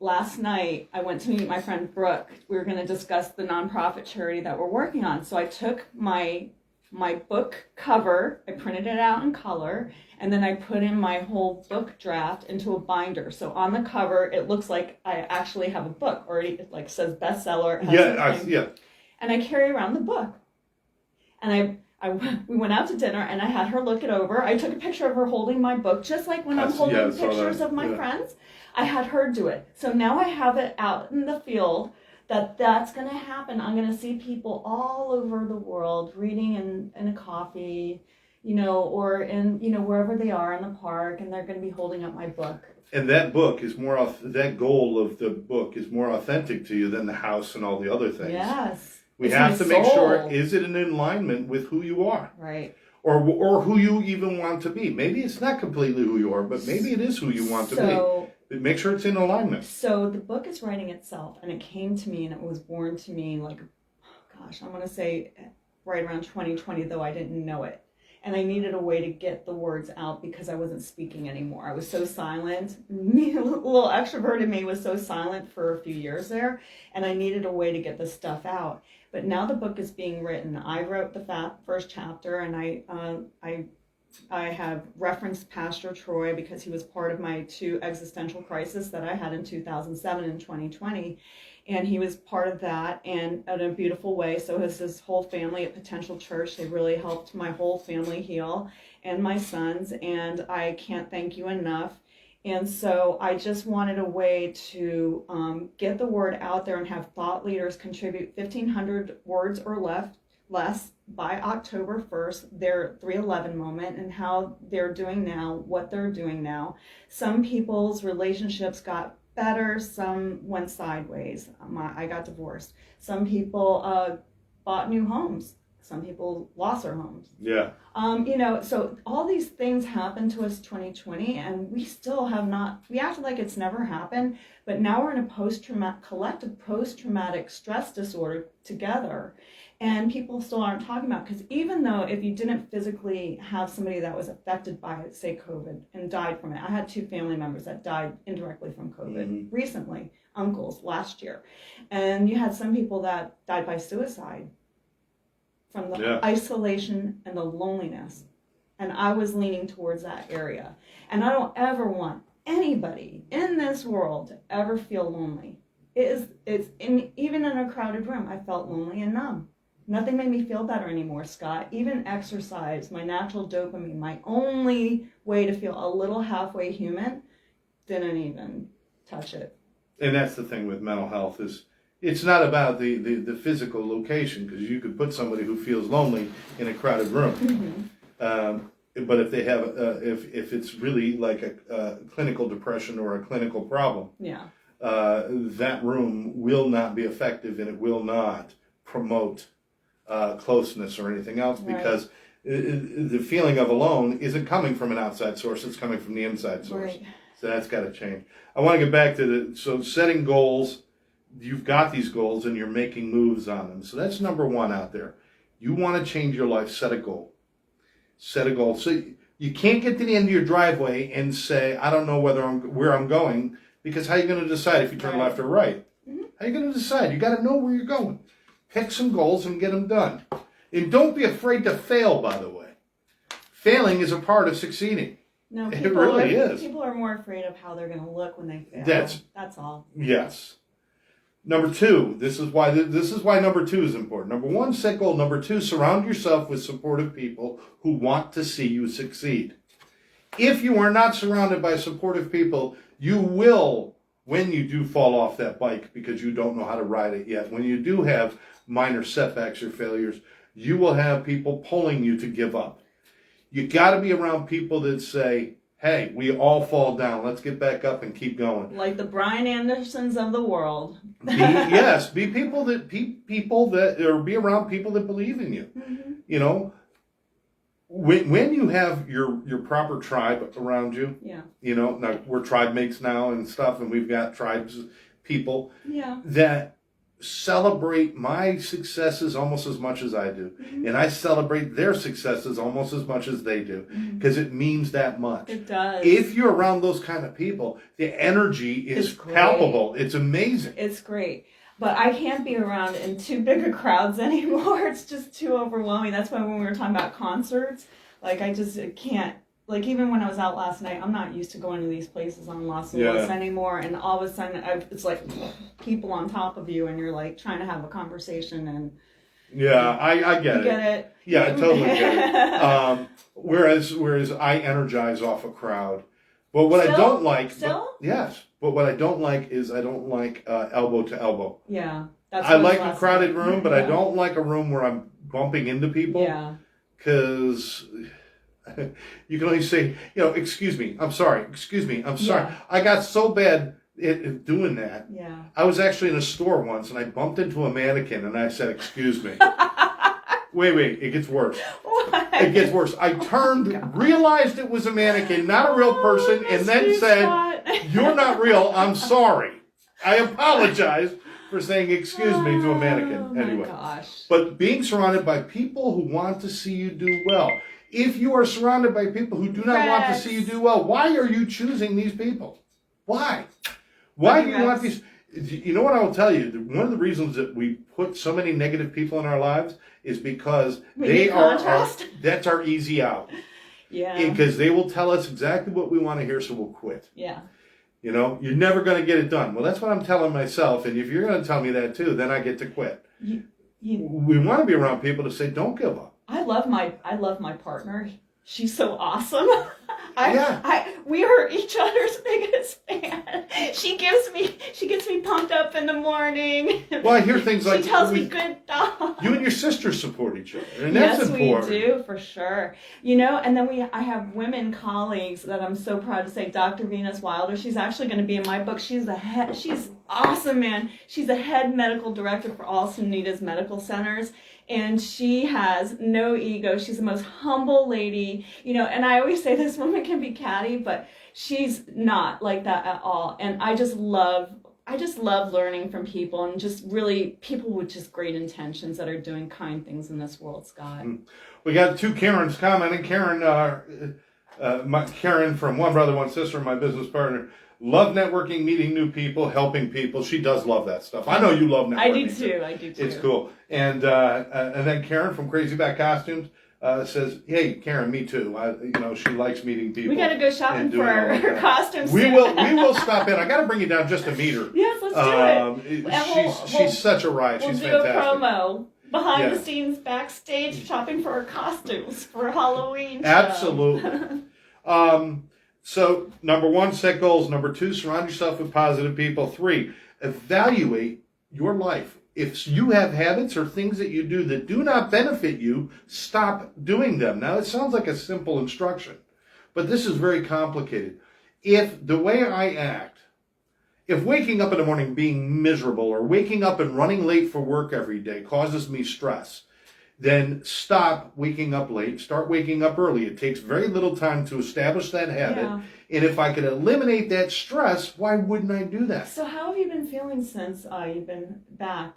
last night I went to meet my friend Brooke. We were going to discuss the nonprofit charity that we're working on. So I took my book cover, I printed it out in color, and then I put in my whole book draft into a binder. So on the cover, it looks like I actually have a book, or it says bestseller. And I carry around the book. And we went out to dinner and I had her look it over. I took a picture of her holding my book, just like when I'm holding pictures of my friends. I had her do it. So now I have it out in the field that's going to happen. I'm going to see people all over the world reading in a coffee, or in, wherever they are in the park, and they're going to be holding up my book. And that book is that goal of the book is more authentic to you than the house and all the other things. Yes. We have to make sure, is it in alignment with who you are? Right. Or who you even want to be. Maybe it's not completely who you are, but maybe it is who you want to be. Make sure it's in alignment. So the book is writing itself, and it came to me, and it was born to me I want to say right around 2020, though I didn't know it. And I needed a way to get the words out because I wasn't speaking anymore. I was so silent. Me, a little extroverted me, was so silent for a few years there, and I needed a way to get this stuff out. But now the book is being written. I wrote the first chapter, and I have referenced Pastor Troy because he was part of my 2 existential crises that I had in 2007 and 2020. And he was part of that, and in a beautiful way. So is his whole family at Potential Church. They really helped my whole family heal, and my sons, and I can't thank you enough. And so I just wanted a way to get the word out there and have thought leaders contribute 1,500 words or less by October 1st, their 311 moment, and how they're doing now, what they're doing now. Some people's relationships got better, some went sideways. I got divorced. Some people bought new homes. Some people lost their homes. Yeah. So all these things happened to us 2020, and we still have not, we acted like it's never happened, but now we're in a collective post-traumatic stress disorder together. And people still aren't talking about, because even though if you didn't physically have somebody that was affected by, say, COVID and died from it. I had 2 family members that died indirectly from COVID recently, uncles last year. And you had some people that died by suicide from the isolation and the loneliness. And I was leaning towards that area. And I don't ever want anybody in this world to ever feel lonely. Even in a crowded room, I felt lonely and numb. Nothing made me feel better anymore, Scott. Even exercise, my natural dopamine, my only way to feel a little halfway human, didn't even touch it. And that's the thing with mental health is it's not about the physical location, because you could put somebody who feels lonely in a crowded room. But if they have, if it's really like a clinical depression or a clinical problem, that room will not be effective, and it will not promote closeness or anything else, because the feeling of alone isn't coming from an outside source, it's coming from the inside source. Right. So that's got to change. I want to get back to setting goals. You've got these goals and you're making moves on them. So that's number 1 out there. You want to change your life, set a goal. Set a goal. So you can't get to the end of your driveway and say, I don't know where I'm going, because how are you going to decide if you turn left or right? How are you going to decide? You got to know where you're going. Pick some goals and get them done. And don't be afraid to fail, by the way. Failing is a part of succeeding. No, it really is. People are more afraid of how they're going to look when they fail. That's all. Yes. Number 2, this is why number 2 is important. Number 1, set goal. Number 2, surround yourself with supportive people who want to see you succeed. If you are not surrounded by supportive people, you will, when you do fall off that bike because you don't know how to ride it yet, when you do have minor setbacks or failures, you will have people pulling you to give up. You got to be around people that say, hey, we all fall down. Let's get back up and keep going. Like the Brian Andersons of the world. Be people that or be around people that believe in you. You know, when you have your proper tribe around you. You know, now we're tribe mates now and stuff, and we've got tribes people that celebrate my successes almost as much as I do. And I celebrate their successes almost as much as they do, because it means that much. It does. If you're around those kind of people, the energy is palpable. It's amazing. It's great. But I can't be around in too big of crowds anymore. It's just too overwhelming. That's why when we were talking about concerts, like I just can't. Like even when I was out last night, I'm not used to going to these places on Los Angeles anymore. And all of a sudden, it's like people on top of you, and you're like trying to have a conversation, and Yeah, I get You it. get it? Yeah, I totally get it. Whereas I energize off a crowd. But what I don't like, yes, but what I don't like is I don't like elbow to elbow. Yeah, that's I like a crowded room, but Yeah. I don't like a room where I'm bumping into people. Yeah. Because you can only say, excuse me, I'm sorry, excuse me, I'm sorry. Yeah. I got so bad at doing that. Yeah. I was actually in a store once and I bumped into a mannequin and I said, excuse me. Wait, it gets worse. What? It gets worse. I turned, realized it was a mannequin, not a real person, and then said, you're not real, I'm sorry. I apologize for saying excuse me to a mannequin. Anyway. Gosh. But being surrounded by people who want to see you do well. If you are surrounded by people who do not want to see you do well, why are you choosing these people? Why? Why do you want these? You know what I will tell you? One of the reasons that we put so many negative people in our lives is because that's our easy out. Yeah. Because they will tell us exactly what we want to hear, so we'll quit. Yeah. You're never going to get it done. Well, that's what I'm telling myself. And if you're going to tell me that too, then I get to quit. We want to be around people to say, don't give up. I love my partner. She's so awesome. We are each other's biggest fan. She gets me pumped up in the morning. Well, I hear things like she tells me good thoughts. You and your sister support each other, and that's important. Yes, we do, for sure. And then I have women colleagues that I'm so proud to say. Dr. Venus Wilder, she's actually going to be in my book. She's awesome, man. She's the head medical director for all Sunitas medical centers. And she has no ego. She's the most humble lady, and I always say this woman can be catty, but she's not like that at all. And I just love learning from people, and just really people with just great intentions that are doing kind things in this world, Scott. We got 2 Karens commenting. Karen from One Brother, One Sister, my business partner. Love networking, meeting new people, helping people. She does love that stuff. I know you love networking. I do too. It's cool. And then Karen from Crazy Back Costumes says, "Hey, Karen, me too. She likes meeting people. We got to go shopping for her costumes. We will stop in. I got to bring you down just to meet her. Yes, let's do it. She's such a riot. She's fantastic. We'll do a promo. Behind the scenes, backstage, shopping for her costumes for Halloween. Absolutely. So, number 1, set goals. Number 2, surround yourself with positive people. 3, evaluate your life. If you have habits or things that you do that do not benefit you, stop doing them. Now, it sounds like a simple instruction, but this is very complicated. If the way I act, if waking up in the morning being miserable or waking up and running late for work every day causes me stress, then stop waking up late, start waking up early. It takes very little time to establish that habit. Yeah. And if I could eliminate that stress, why wouldn't I do that? So how have you been feeling since you've been back,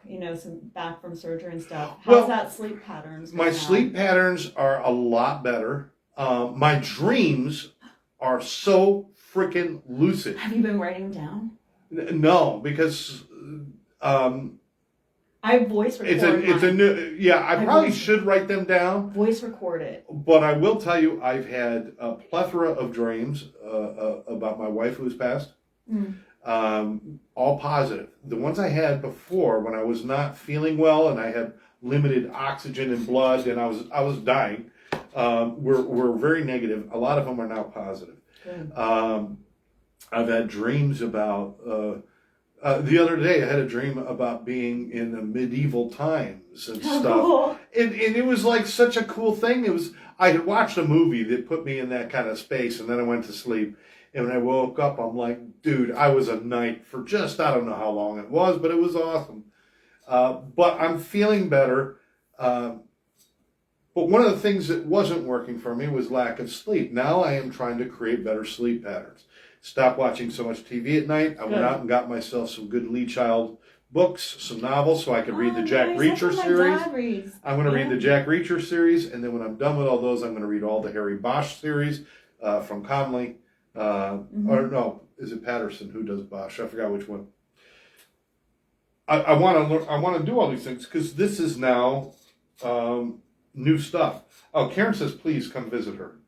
back from surgery and stuff? How's that sleep patterns? My sleep patterns are a lot better. My dreams are so freaking lucid. Have you been writing them down? No, because... I voice record I probably should write them down. Voice record it. But I will tell you, I've had a plethora of dreams about my wife who's passed. All positive. The ones I had before when I was not feeling well and I had limited oxygen in blood and I was dying were very negative. A lot of them are now positive. Good. I've had dreams about... the other day, I had a dream about being in the medieval times and stuff. Cool. And it was like such a cool thing. I had watched a movie that put me in that kind of space, and then I went to sleep. And when I woke up, I'm like, dude, I was a knight for just, I don't know how long it was, but it was awesome. But I'm feeling better. But one of the things that wasn't working for me was lack of sleep. Now I am trying to create better sleep patterns. Stop watching so much TV at night. I went out and got myself some good Lee Child books, some novels, so I could read the Jack Reacher series. I'm going to read the Jack Reacher series, and then when I'm done with all those, I'm going to read all the Harry Bosch series from Conley. Or no, is it Patterson who does Bosch? I forgot which one. I want to learn. I want to do all these things because this is now new stuff. Oh, Karen says, please come visit her.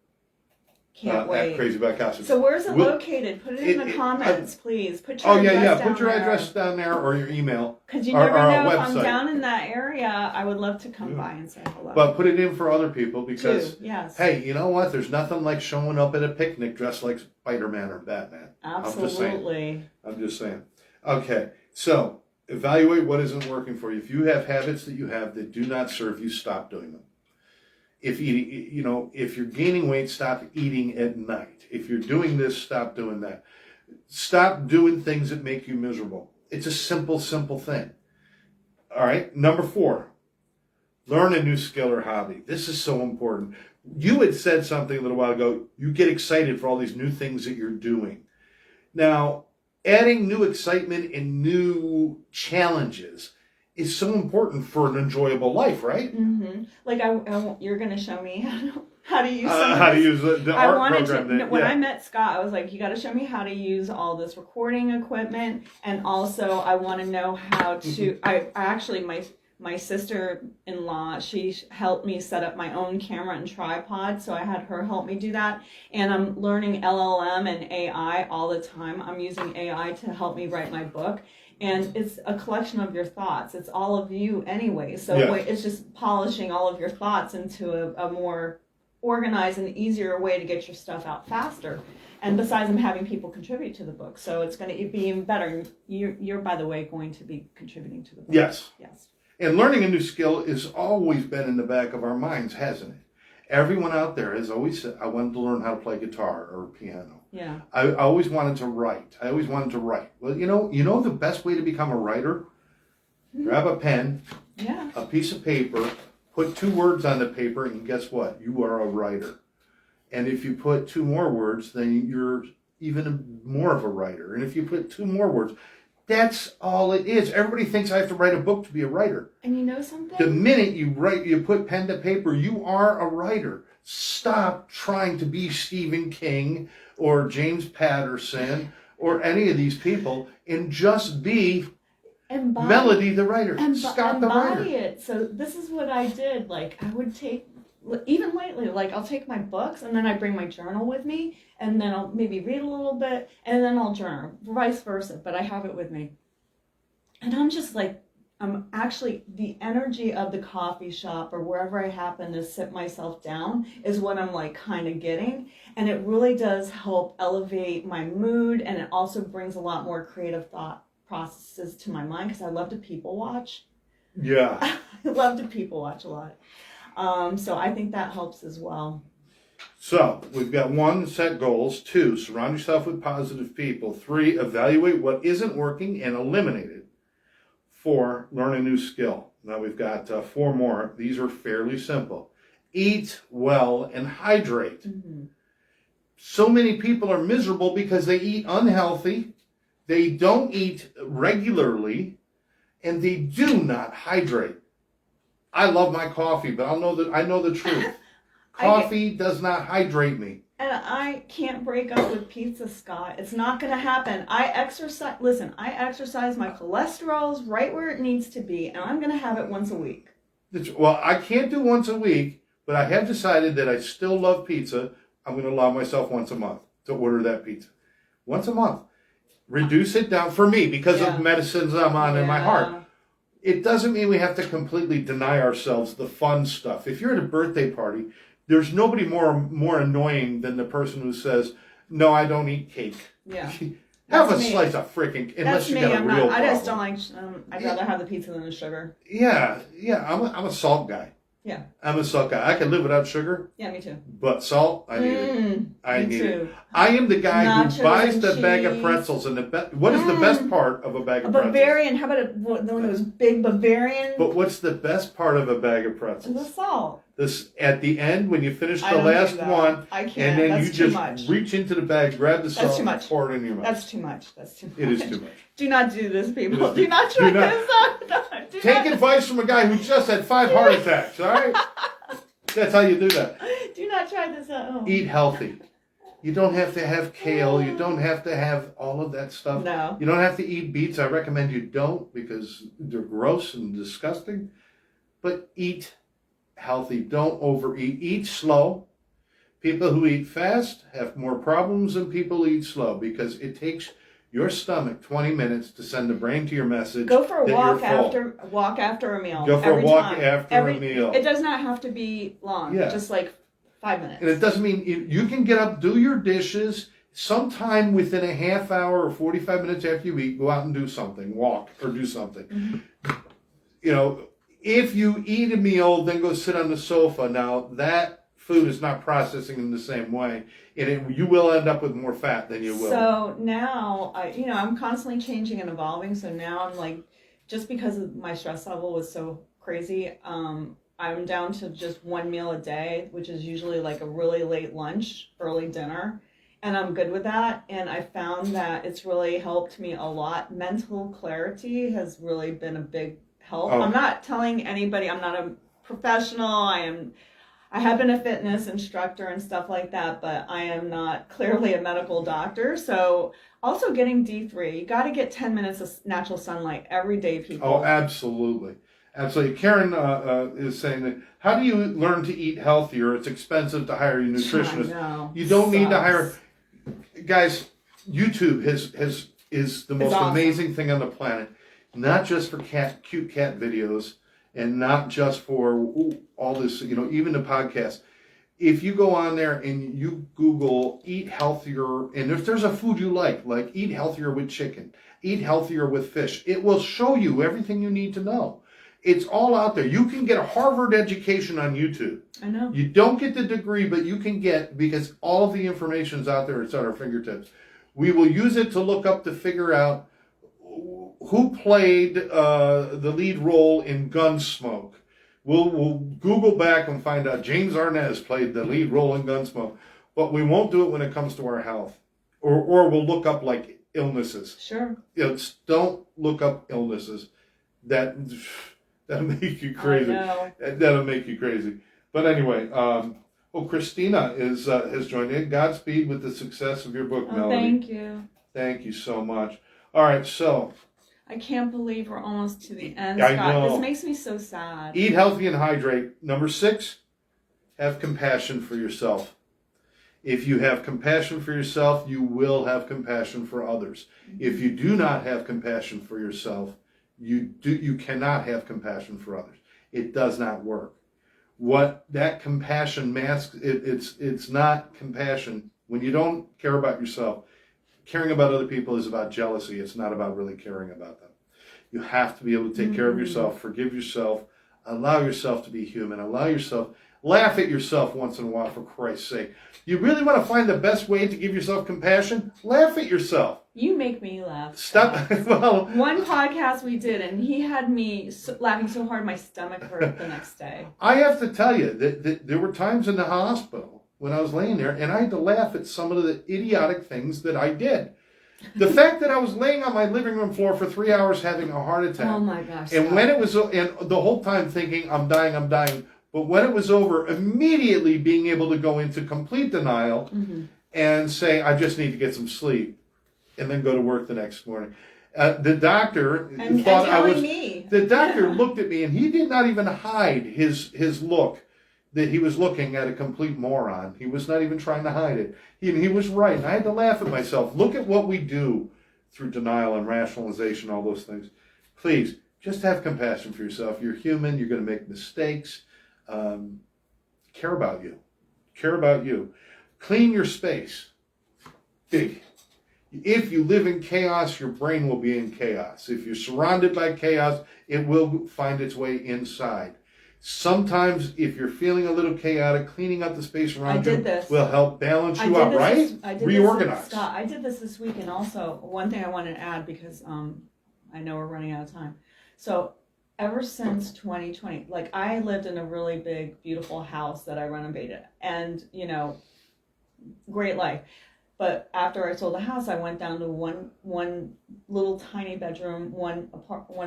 Can't wait. At Crazy Back House. So where's it located? Put it in the comments, please. Put your address down Put your there. address down there or your email. Because you never know if I'm website. Down in that area. I would love to come by and say hello. But put it in for other people because, yes. Hey, you know what? There's nothing like showing up at a picnic dressed like Spider-Man or Batman. Absolutely. I'm just saying. Okay, so evaluate what isn't working for you. If you have habits that you have that do not serve you, stop doing them. If you're gaining weight, stop eating at night. If you're doing this, stop doing that. Stop doing things that make you miserable. It's a simple thing. All right. Number 4, learn a new skill or hobby. This is so important. You had said something a little while ago. You get excited for all these new things that you're doing. Now, adding new excitement and new challenges is so important for an enjoyable life, right? Mm-hmm. Like you're going to show me how to use the art program. When I met Scott, I was like, you got to show me how to use all this recording equipment, and also I want to know how to. I actually my sister-in-law, she helped me set up my own camera and tripod, so I had her help me do that. And I'm learning LLM and AI all the time. I'm using AI to help me write my book. And it's a collection of your thoughts. It's all of you anyway. So it's just polishing all of your thoughts into a more organized and easier way to get your stuff out faster. And besides, I'm having people contribute to the book. So it's going to be even better. You're, by the way, going to be contributing to the book. Yes. Yes. And learning a new skill has always been in the back of our minds, hasn't it? Everyone out there has always said, I wanted to learn how to play guitar or piano. Yeah. I always wanted to write. Well, you know the best way to become a writer? Grab a pen, a piece of paper, put 2 words on the paper, and guess what? You are a writer. And if you put 2 more words, then you're even more of a writer. And if you put 2 more words, that's all it is. Everybody thinks I have to write a book to be a writer. And you know something? The minute you put pen to paper, you are a writer. Stop trying to be Stephen King or James Patterson or any of these people and just be Melodie the writer. Scott the writer. Embody it. So this is what I did. Like I would take, even lately, like I'll take my books and then I bring my journal with me and then I'll maybe read a little bit and then I'll journal, vice versa, but I have it with me. And I'm just like, I'm actually, the energy of the coffee shop or wherever I happen to sit myself down is what I'm like kind of getting. And it really does help elevate my mood, and it also brings a lot more creative thought processes to my mind because I love to people watch. Yeah. I love to people watch a lot. So I think that helps as well. So we've got 1, set goals. 2, surround yourself with positive people. 3, evaluate what isn't working and eliminate it. 4, learn a new skill. Now we've got 4 more. These are fairly simple. Eat well and hydrate. Mm-hmm. So many people are miserable because they eat unhealthy, they don't eat regularly, and they do not hydrate. I love my coffee, but I know the truth. Coffee does not hydrate me. And I can't break up with pizza, Scott. It's not going to happen. I exercise. My cholesterol's right where it needs to be, and I'm going to have it once a week. Well, I can't do once a week, but I have decided that I still love pizza. I'm going to allow myself once a month to order that pizza. Once a month. Reduce it down for me because of medicines I'm on in my heart. It doesn't mean we have to completely deny ourselves the fun stuff. If you're at a birthday party, there's nobody more annoying than the person who says, no, I don't eat cake. Yeah. Have a slice of freaking, unless you got a real problem. I just don't like, I'd rather have the pizza than the sugar. Yeah, I'm a salt guy. Yeah. I'm a salt guy. I can live without sugar. Yeah, me too. But salt, I need it. I need too. it. I am the guy Nachos who buys the and bag of cheese. pretzels and what is the best part of a bag of pretzels? Bavarian. How about one of those big Bavarian? But what's the best part of a bag of pretzels? The salt. This at the end when you finish I the don't last do that. one, I can't. and then That's you too just much. reach into the bag, grab the salt, too and much. pour it in your mouth. That's too much. That's too much. It is too much. Do not do this, people. Just Do not try do not. this out. Take advice from a guy who just had 5 heart attacks. All right, that's how you do that. Do not try this at home. Eat healthy. You don't have to have kale. You don't have to have all of that stuff. No. You don't have to eat beets. I recommend you don't because they're gross and disgusting. But eat healthy. Don't overeat. Eat slow. People who eat fast have more problems than people who eat slow because it takes your stomach 20 minutes to send the brain to your message. Go for a that walk you're full. after a meal. Go for every a walk time. after a meal. It does not have to be long. Yeah. Just like 5 minutes. And it doesn't mean you can get up, do your dishes. Sometime within a half hour or 45 minutes after you eat, go out and do something, walk or do something. Mm-hmm. You know, if you eat a meal, then go sit on the sofa. Now that food is not processing in the same way, and you will end up with more fat than you will. So now, I'm constantly changing and evolving. So now I'm like, just because of my stress level was so crazy, I'm down to just one meal a day, which is usually like a really late lunch, early dinner. And I'm good with that. And I found that it's really helped me a lot. Mental clarity has really been a big help. I'm not telling anybody, I'm not a professional. I have been a fitness instructor and stuff like that, but I am not clearly a medical doctor. So also getting D3, you got to get 10 minutes of natural sunlight every day, people. Oh, absolutely. Absolutely. Karen is saying that, how do you learn to eat healthier? It's expensive to hire a nutritionist. You don't need to hire... Guys, YouTube is the most amazing thing on the planet. Not just for cute cat videos, and not just for all this, even the podcast. If you go on there and you Google eat healthier, and if there's a food you like eat healthier with chicken, eat healthier with fish, it will show you everything you need to know. It's all out there. You can get a Harvard education on YouTube. I know. You don't get the degree, but you can get, because all of the information's out there. It's at our fingertips. We will use it to look up to figure out who played the lead role in Gunsmoke. We'll Google back and find out James Arnaz played the lead role in Gunsmoke. But we won't do it when it comes to our health. Or we'll look up like illnesses. Sure. Don't look up illnesses. That'll make you crazy. I know. That'll make you crazy. But anyway, Christina has joined in. Godspeed with the success of your book, Melodie. Thank you. Thank you so much. All right, so. I can't believe we're almost to the end, I Scott. know. This makes me so sad. Eat healthy and hydrate. Number 6, have compassion for yourself. If you have compassion for yourself, you will have compassion for others. Mm-hmm. If you do not have compassion for yourself, you cannot have compassion for others. It does not work. What that compassion masks, it's not compassion. When you don't care about yourself, caring about other people is about jealousy. It's not about really caring about them. You have to be able to take care of yourself, forgive yourself, allow yourself to be human, laugh at yourself once in a while, for Christ's sake. You really want to find the best way to give yourself compassion? Laugh at yourself. You make me laugh. Stop. Well, one podcast we did, and he had me laughing so hard my stomach hurt the next day. I have to tell you that there were times in the hospital when I was laying there, and I had to laugh at some of the idiotic things that I did. The fact that I was laying on my living room floor for 3 hours having a heart attack. Oh my gosh. And when it was, and the whole time thinking, I'm dying. But when it was over, immediately being able to go into complete denial and say, I just need to get some sleep, and then go to work the next morning. The doctor thought I was. The doctor looked at me, and he did not even hide his look that he was looking at a complete moron. He was not even trying to hide it. He was right. And I had to laugh at myself. Look at what we do through denial and rationalization, all those things. Please, just have compassion for yourself. You're human. You're going to make mistakes. Care about you. Care about you. Clean your space. Big. If you live in chaos, your brain will be in chaos. If you're surrounded by chaos, it will find its way inside. Sometimes, if you're feeling a little chaotic, cleaning up the space around you will help balance you out, right? Reorganize. Scott, I did this week, and also one thing I wanted to add, because I know we're running out of time. So ever since 2020, like, I lived in a really big, beautiful house that I renovated, and great life. But after I sold the house, I went down to one little tiny bedroom, one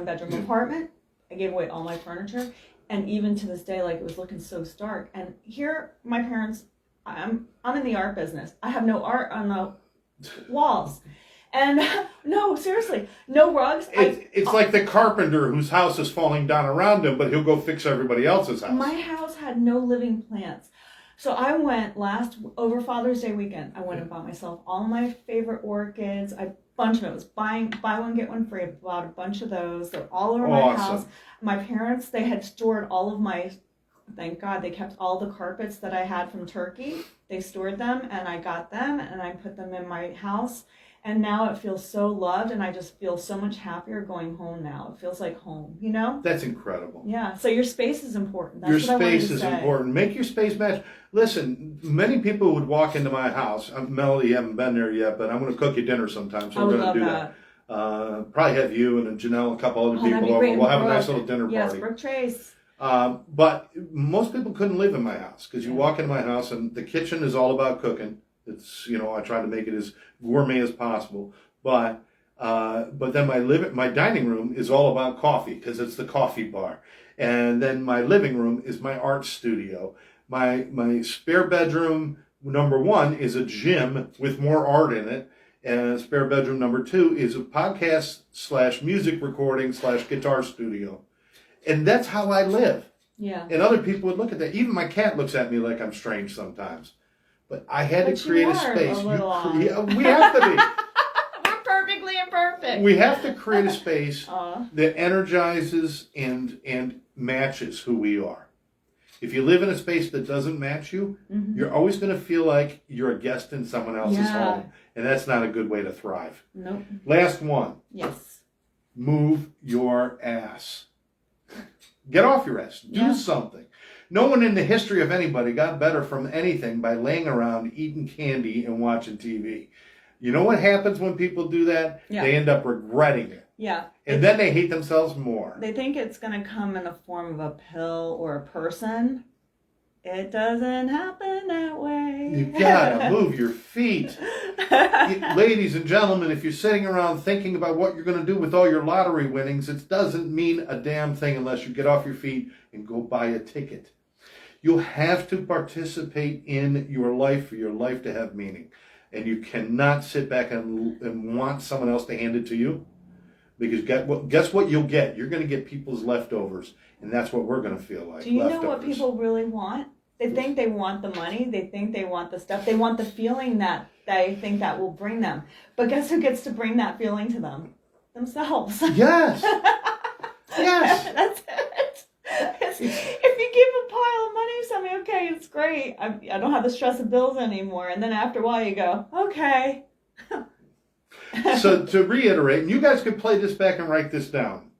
bedroom apartment. I gave away all my furniture. And even to this day, like, it was looking so stark. And here, my parents, I'm in the art business. I have no art on the walls. And no, seriously, no rugs. It's like the carpenter whose house is falling down around him, but he'll go fix everybody else's house. My house had no living plants. So I went over Father's Day weekend. I went and bought myself all my favorite orchids. A bunch of it. It was buy one, get one free. I bought a bunch of those. They're all over my house. My parents, they had stored all of my, thank God, they kept all the carpets that I had from Turkey. They stored them, and I got them, and I put them in my house. And now it feels so loved, and I just feel so much happier going home now. It feels like home, you know? That's incredible. Yeah, so your space is important. That's Your what I wanted space to is say. important. Make your space match. Listen, many people would walk into my house. Melody, you haven't been there yet, but I'm going to cook you dinner sometime, so we're going to do that. Probably have you and Janelle, a couple other people over. We'll have a nice little dinner party. Yes, Brooke Trace. But most people couldn't live in my house because you walk into my house and the kitchen is all about cooking. It's, you know, I try to make it as gourmet as possible. But then my dining room is all about coffee because it's the coffee bar. And then my living room is my art studio. My spare bedroom, number 1, is a gym with more art in it. And spare bedroom number 2 is a podcast / music recording / guitar studio. And that's how I live. Yeah. And other people would look at that. Even my cat looks at me like I'm strange sometimes. But I had to create a space. We have to be. We're perfectly imperfect. We have to create a space that energizes and matches who we are. If you live in a space that doesn't match you, you're always going to feel like you're a guest in someone else's home. And that's not a good way to thrive. Nope. Last one. Yes. Move your ass. Get off your ass. Do something. No one in the history of anybody got better from anything by laying around, eating candy, and watching TV. You know what happens when people do that? Yeah. They end up regretting it. Yeah. And then they hate themselves more. They think it's going to come in the form of a pill or a person. It doesn't happen that way. You gotta move your feet. Ladies and gentlemen, if you're sitting around thinking about what you're going to do with all your lottery winnings, it doesn't mean a damn thing unless you get off your feet and go buy a ticket. You'll have to participate in your life for your life to have meaning. And you cannot sit back and want someone else to hand it to you. Because guess what you'll get? You're going to get people's leftovers. And that's what we're going to feel like. Do you know what people really want? They think they want the money. They think they want the stuff. They want the feeling that they think that will bring them. But guess who gets to bring that feeling to them? Themselves. Yes. Yes. That's it. If you give a pile of money to somebody, okay, it's great. I don't have the stress of bills anymore. And then after a while you go, okay. So to reiterate, and you guys can play this back and write this down.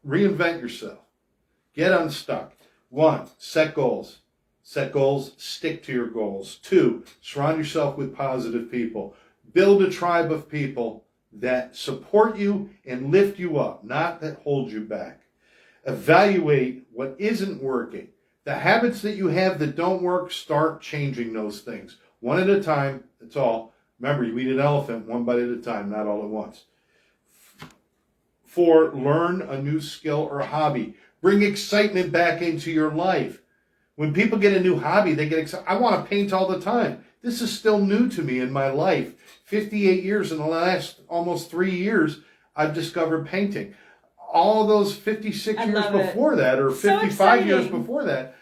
Reinvent yourself. Get unstuck. 1, set goals. Set goals, stick to your goals. 2, surround yourself with positive people. Build a tribe of people that support you and lift you up, not that hold you back. Evaluate what isn't working. The habits that you have that don't work, start changing those things. One at a time, that's all. Remember, you eat an elephant one bite at a time, not all at once. 4, learn a new skill or hobby. Bring excitement back into your life. When people get a new hobby, they get excited. I want to paint all the time. This is still new to me in my life. 58 years, in the last almost 3 years, I've discovered painting. All those 56 years before that, or 55 years before that,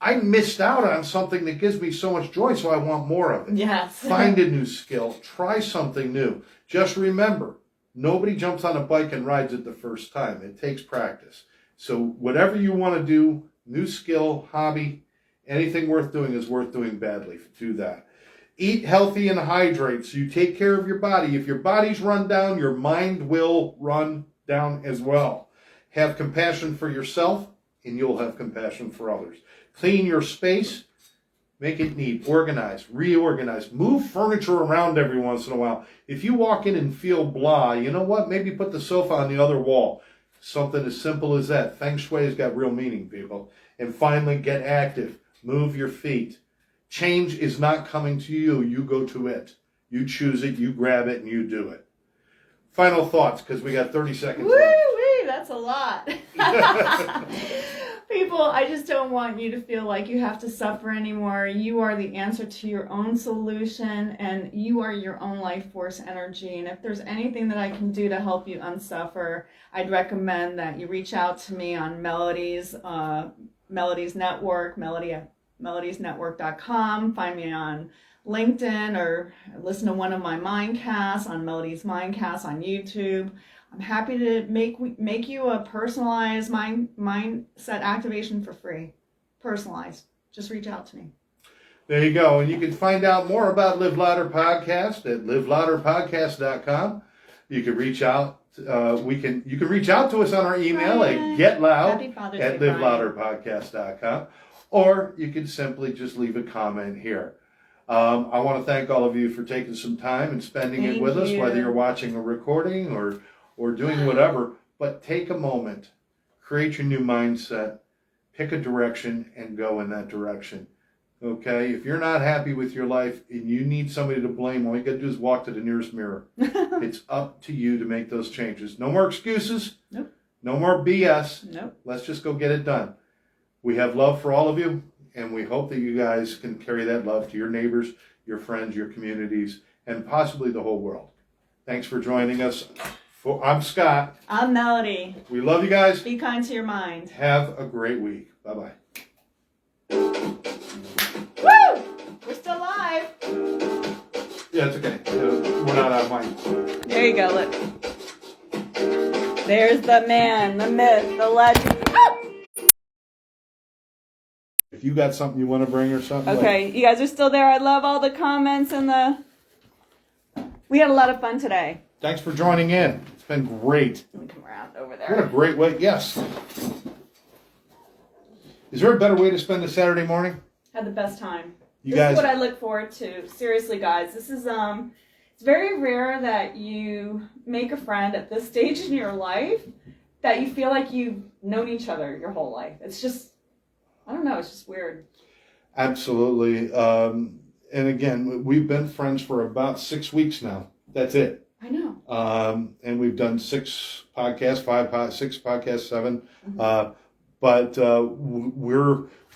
I missed out on something that gives me so much joy, so I want more of it. Yes. Find a new skill. Try something new. Just remember, nobody jumps on a bike and rides it the first time. It takes practice. So whatever you want to do, new skill, hobby, anything worth doing is worth doing badly. Do that. Eat healthy and hydrate so you take care of your body. If your body's run down, your mind will run down as well. Have compassion for yourself, and you'll have compassion for others. Clean your space. Make it neat. Organize. Reorganize. Move furniture around every once in a while. If you walk in and feel blah, you know what? Maybe put the sofa on the other wall. Something as simple as that. Feng Shui has got real meaning, people. And finally, get active. Move your feet. Change is not coming to you. You go to it. You choose it, you grab it, and you do it. Final thoughts, because we got 30 seconds left. Woo-wee, that's a lot. People, I just don't want you to feel like you have to suffer anymore. You are the answer to your own solution, and you are your own life force energy. And if there's anything that I can do to help you unsuffer, I'd recommend that you reach out to me on Melodie's network, Melodie melodiesnetwork.com. Find me on LinkedIn or listen to one of my Mindcasts on Melodie's Mindcast on YouTube. I'm happy to make you a personalized mindset activation for free. Personalized. Just reach out to me. There you go. And you can find out more about Live Louder Podcast at livelouderpodcast.com. You can reach out. You can reach out to us on our email Brian. at getloud at livelouderpodcast.com, or you can simply just leave a comment here. I want to thank all of you for taking some time and spending it with us, whether you're watching a recording or doing whatever. But take a moment, create your new mindset, pick a direction, and go in that direction. Okay? If you're not happy with your life and you need somebody to blame, all you got to do is walk to the nearest mirror. It's up to you to make those changes. No more excuses. Nope. No more BS. Nope. Let's just go get it done. We have love for all of you, and we hope that you guys can carry that love to your neighbors, your friends, your communities, and possibly the whole world. Thanks for joining us. I'm Scott. I'm Melodie. We love you guys. Be kind to your mind. Have a great week. Bye-bye. Woo! We're still live. Yeah, it's okay. We're not out of mic. There you go, look. There's the man, the myth, the legend. Ah! If you got something you want to bring or something. Okay, you guys are still there. I love all the comments and we had a lot of fun today. Thanks for joining in. It's been great. Let me come around over What there. a great way. Yes. Is there a better way to spend a Saturday morning? Had the best time. You This guys. is what I look forward to. Seriously, guys, this is it's very rare that you make a friend at this stage in your life that you feel like you've known each other your whole life. It's just, I don't know, it's just weird. Absolutely. And again, we've been friends for about 6 weeks now. That's it. I know. And we've done 6 podcasts, 6 podcasts, 7. Mm-hmm. But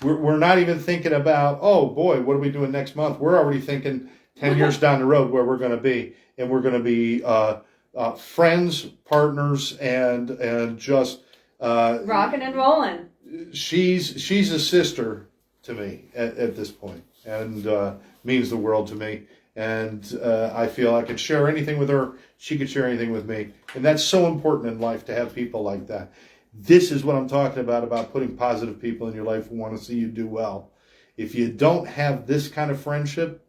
we're not even thinking about, oh boy, what are we doing next month? We're already thinking 10 years down the road where we're going to be, and we're going to be friends, partners, and just Rocking and rolling. She's a sister to me at this point, and means the world to me. And I feel I could share anything with her. She could share anything with me. And that's so important in life to have people like that. This is what I'm talking about putting positive people in your life who want to see you do well. If you don't have this kind of friendship,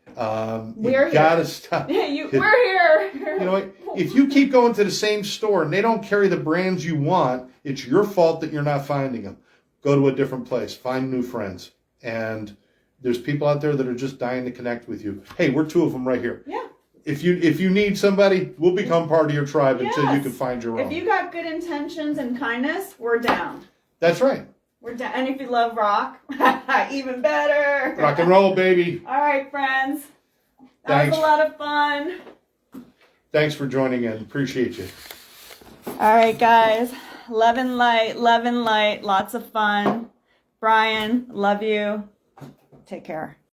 you got to stop. We're here. You know what? If you keep going to the same store and they don't carry the brands you want, it's your fault that you're not finding them. Go to a different place. Find new friends. And there's people out there that are just dying to connect with you. Hey, we're 2 of them right here. Yeah. If you need somebody, we'll become part of your tribe until you can find your own. If you got good intentions and kindness, we're down. That's right. We're down. And if you love rock, even better. Rock and roll, baby. All right, friends. That was a lot of fun. Thanks for joining in. Appreciate you. All right, guys. Love and light. Lots of fun. Brian, love you. Take care.